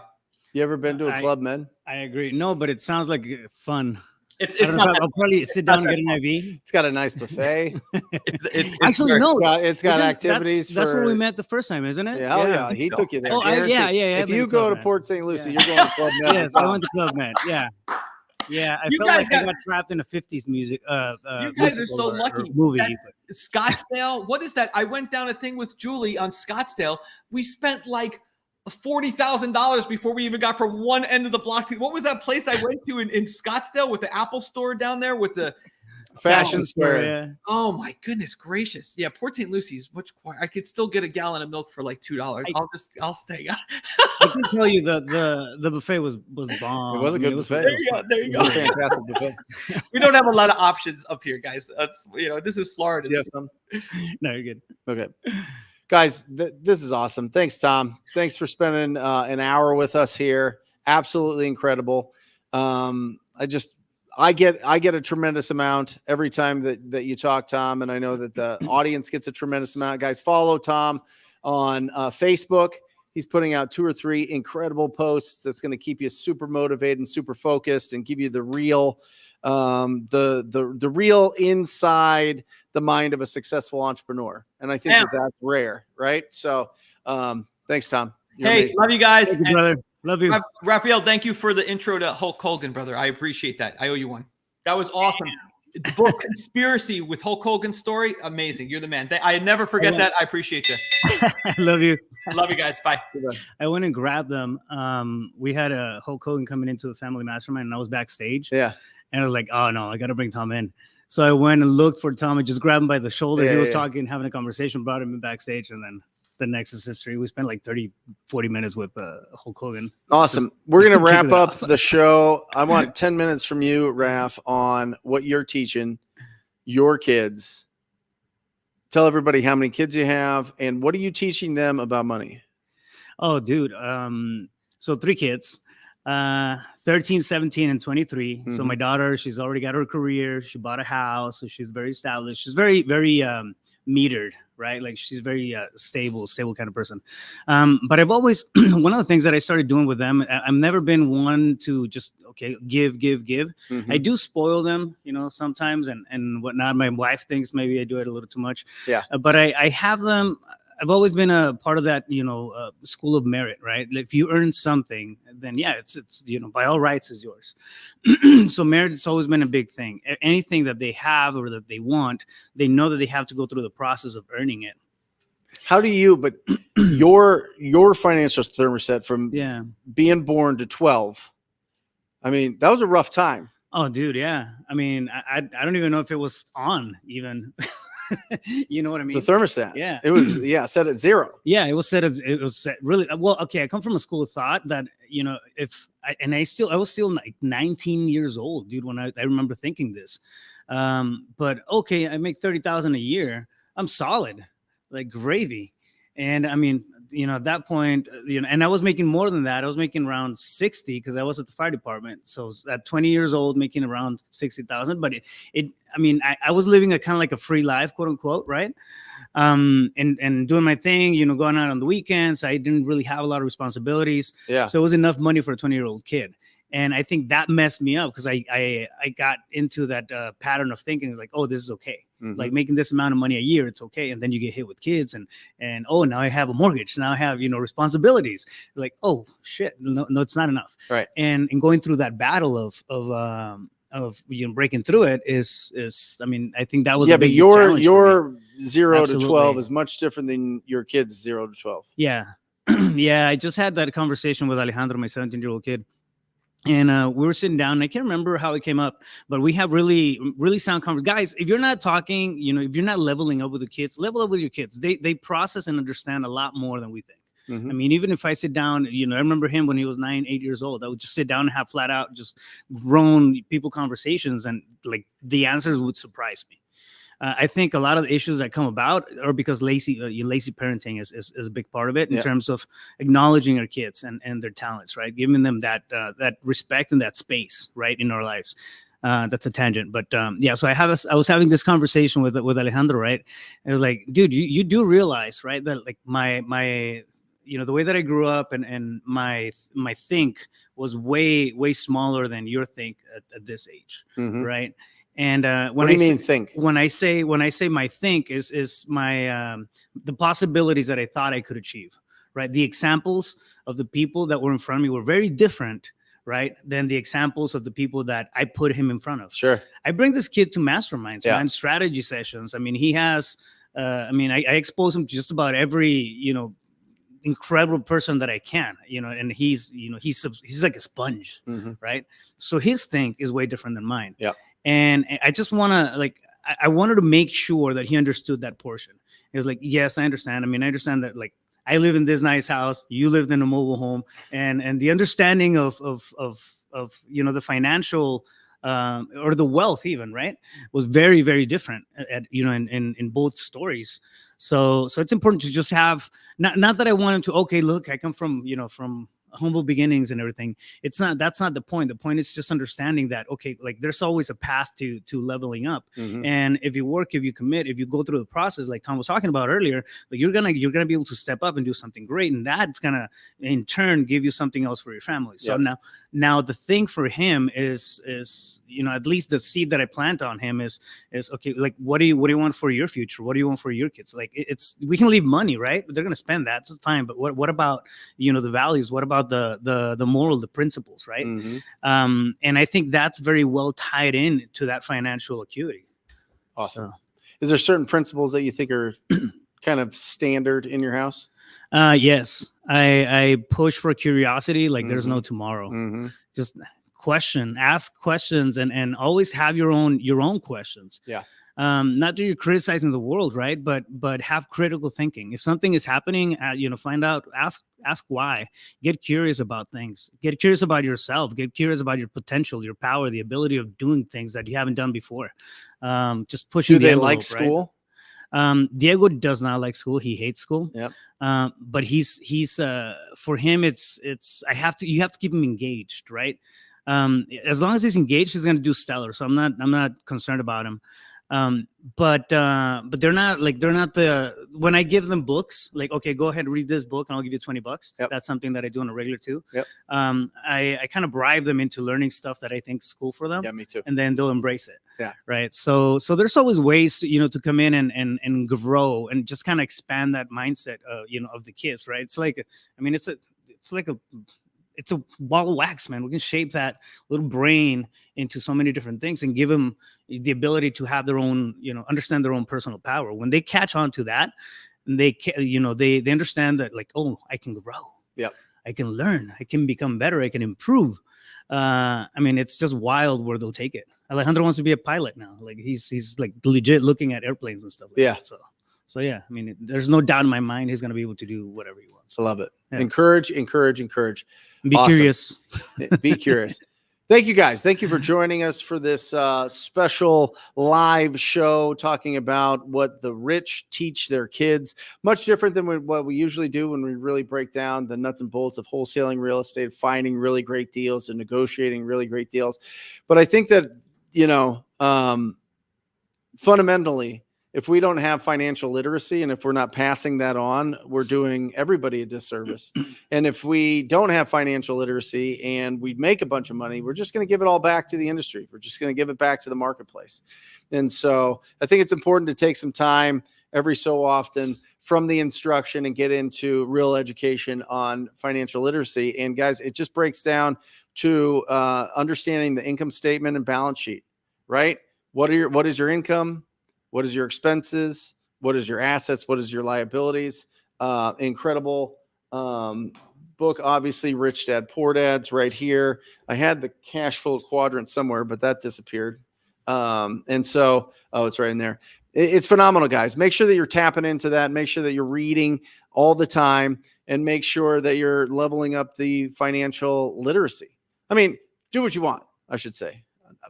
You ever been to a Club Med? I agree. No, but it sounds like fun. It's not. I'll probably sit down and get an IV. It's got a nice buffet. Actually, no. It's got activities. That's where we met the first time, isn't it? Yeah. He took you there. Oh, yeah. If you go to Port St. Lucie, you're going to Club Med. Yes, I went to Club Med. Yeah. Yeah, I felt like I got trapped in a 50s music. You guys are so lucky. Movie. Scottsdale. What is that? I went down a thing with Julie on Scottsdale. We spent like $40,000 before we even got from one end of the block to what was that place I went to in Scottsdale with the Apple store down there with the Fashion Square. Yeah. Oh my goodness gracious! Yeah, Port St. Lucie's much quiet. I could still get a gallon of milk for like $2. I'll stay. I can tell you the buffet was bomb. It was a good buffet. There you go. It was a fantastic buffet. We don't have a lot of options up here, guys. That's this is Florida. Yes. No, you're good. Okay. Guys, this is awesome. Thanks, Tom. Thanks for spending an hour with us here. Absolutely incredible. I get a tremendous amount every time that you talk, Tom, and I know that the audience gets a tremendous amount. Guys, follow Tom on Facebook. He's putting out 2 or 3 incredible posts that's going to keep you super motivated and super focused and give you the real, the real inside the mind of a successful entrepreneur. And I think that's rare, right? So, thanks, Tom. You're amazing. Love you guys. Thank you, brother. Love you. Raphael, thank you for the intro to Hulk Hogan, brother. I appreciate that. I owe you one. That was awesome. The book Conspiracy with Hulk Hogan's story. Amazing. You're the man. I never forget that. I appreciate you. I love you. Love you guys. Bye. I went and grabbed them. We had a Hulk Hogan coming into the family mastermind, and I was backstage. Yeah. And I was like, oh no, I got to bring Tom in. So I went and looked for Tom and just grabbed him by the shoulder. He was talking, having a conversation, brought him in backstage, and then the next is history. We spent like 40 minutes with Hulk Hogan. Awesome. We're going to wrap up the show. I want 10 minutes from you, Raph, on what you're teaching your kids Tell everybody how many kids you have and what are you teaching them about money? Oh, dude. So 3 kids, 13, 17, and 23. So my daughter, she's already got her career. She bought a house. So she's very established. She's very, very metered, right? Like she's very stable kind of person. But I've always, one of the things that I started doing with them, I've never been one to just, okay, give. I do spoil them, sometimes and whatnot. My wife thinks maybe I do it a little too much. Yeah. But I have them. I've always been a part of that, school of merit, right? Like if you earn something, then yeah, it's by all rights is yours. So merit has always been a big thing. Anything that they have or that they want, they know that they have to go through the process of earning it. How do you, but your financial thermostat from being born to 12, I mean, that was a rough time. Oh, dude, yeah. I mean, I don't even know if it was on even. You know what I mean? The thermostat. Yeah. It was, set at 0. Yeah, it was set really well. Okay, I come from a school of thought that, I was still like 19 years old, dude, when I remember thinking this. But okay, I make 30,000 a year. I'm solid, like gravy. And I mean, at that point, and I was making more than that. I was making around 60 because I was at the fire department. So at 20 years old, making around 60,000. But I was living a kind of like a free life, quote unquote, right? And doing my thing, going out on the weekends. I didn't really have a lot of responsibilities. Yeah. So it was enough money for a 20-year-old kid. And I think that messed me up because I got into that pattern of thinking. It's like, oh, this is okay. Like making this amount of money a year, it's okay. And then you get hit with kids and oh, now I have a mortgage. Now I have, responsibilities. Like, oh shit, no, it's not enough. Right. And going through that battle of breaking through it is I mean, I think that was but your 0 Absolutely. to 12 is much different than your kids 0 to 12. Yeah. Yeah. I just had that conversation with Alejandro, my 17-year-old kid. And we were sitting down, and I can't remember how it came up, but we have really, really sound conversations. Guys, if you're not talking, if you're not leveling up with the kids, level up with your kids. They process and understand a lot more than we think. I mean, even if I sit down, I remember him when he was 9, 8 years old. I would just sit down and have flat out just grown people conversations, and like the answers would surprise me. I think a lot of the issues that come about are because lazy parenting is a big part of it in terms of acknowledging our kids and their talents, right? Giving them that respect and that space, right, in our lives. That's a tangent, but so I was having this conversation with Alejandro, right? It was like, dude, you do realize, right, that like my the way that I grew up and my think was way smaller than your think at this age, right? And when I say my think is my the possibilities that I thought I could achieve, right? The examples of the people that were in front of me were very different, right, than the examples of the people that I put him in front of. Sure. I bring this kid to masterminds, man, strategy sessions. I mean, he has, I expose him to just about every, incredible person that I can, and he's like a sponge, right? So his think is way different than mine. Yeah. And I just want to I wanted to make sure that he understood that portion. It was like, yes, I understand. I mean, I understand that like I live in this nice house, you lived in a mobile home, and the understanding of the financial or the wealth even, right, was very, very different in both stories. So it's important to just have not that I want him to, okay, look, I come from humble beginnings and everything. That's not the point. The point is just understanding that, okay, like there's always a path to leveling up. And if you work, if you commit, if you go through the process, like Tom was talking about earlier, like you're gonna be able to step up and do something great, and that's gonna in turn give you something else for your family. So now the thing for him is at least the seed that I plant on him is okay, like what do you want for your future? What do you want for your kids? Like we can leave money, right? They're gonna spend that, that's fine, but what about the values? What about the moral, the principles, right? And I think that's very well tied in to that financial acuity. Awesome. So, is there certain principles that you think are kind of standard in your house? Yes, I push for curiosity like there's no tomorrow. Just ask questions, and always have your own questions. Yeah. Not that you're criticizing the world, right? But have critical thinking. If something is happening, find out, ask why. Get curious about things. Get curious about yourself. Get curious about your potential, your power, the ability of doing things that you haven't done before. Just pushing. Do they like school? Diego does not like school. He hates school. Yep. But he's for him, you have to keep him engaged, right? As long as he's engaged, he's going to do stellar. So I'm not concerned about him. But they're not when I give them books, like, okay, go ahead, read this book and I'll give you $20. Yep. That's something that I do on a regular too. Yep. I kind of bribe them into learning stuff that I think is cool for them. Yeah, me too. And then they'll embrace it. Yeah. Right. So there's always ways to come in and grow and just kind of expand that mindset, of the kids. Right. It's like, it's a ball of wax, man. We can shape that little brain into so many different things and give them the ability to have their own, understand their own personal power. When they catch on to that, and they understand that, like, oh, I can grow. Yep. I can learn. I can become better. I can improve. It's just wild where they'll take it. Alejandro wants to be a pilot now. Like he's like legit looking at airplanes and stuff. Like that. So yeah, there's no doubt in my mind he's going to be able to do whatever he wants. I love it. Yeah. Encourage. Be curious. Be curious. Thank you, guys. Thank you for joining us for this special live show talking about what the rich teach their kids. Much different than what we usually do when we really break down the nuts and bolts of wholesaling real estate, finding really great deals and negotiating really great deals. But I think that, fundamentally, if we don't have financial literacy and if we're not passing that on, we're doing everybody a disservice. And if we don't have financial literacy and we make a bunch of money, we're just going to give it all back to the industry. We're just going to give it back to the marketplace. And so I think it's important to take some time every so often from the instruction and get into real education on financial literacy. And guys, it just breaks down to understanding the income statement and balance sheet, right? What is your income? What is your expenses? What is your assets? What is your liabilities? Incredible book, obviously, Rich Dad, Poor Dad's right here. I had the cash flow quadrant somewhere, but that disappeared. It's right in there. It's phenomenal, guys. Make sure that you're tapping into that. Make sure that you're reading all the time and make sure that you're leveling up the financial literacy. Do what you want, I should say.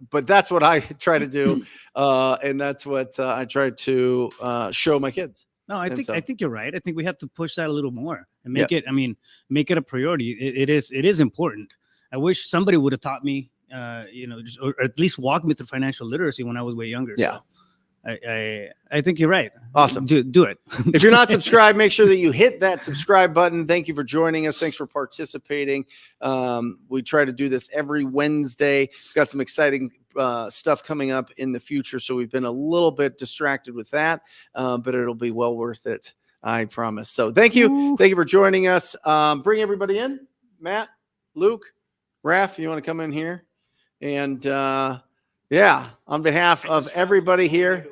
But that's what I try to do, and that's what I try to show my kids. No, I think you're right. I think we have to push that a little more and make it a priority. It is important. I wish somebody would have taught me, or at least walked me through financial literacy when I was way younger. Yeah. So I think you're right. Awesome. Do it. If you're not subscribed, make sure that you hit that subscribe button. Thank you for joining us. Thanks for participating. We try to do this every Wednesday. We've got some exciting stuff coming up in the future. So we've been a little bit distracted with that, but it'll be well worth it. I promise. So thank you. Ooh. Thank you for joining us. Bring everybody in. Matt, Luke, Raph, you want to come in here? And on behalf of everybody here.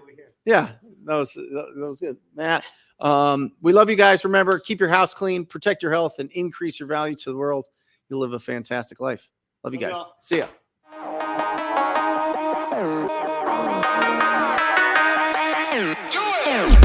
Yeah, that was good. Matt, we love you guys. Remember, keep your house clean, protect your health, and increase your value to the world. You'll live a fantastic life. Love you guys. See ya. Do it!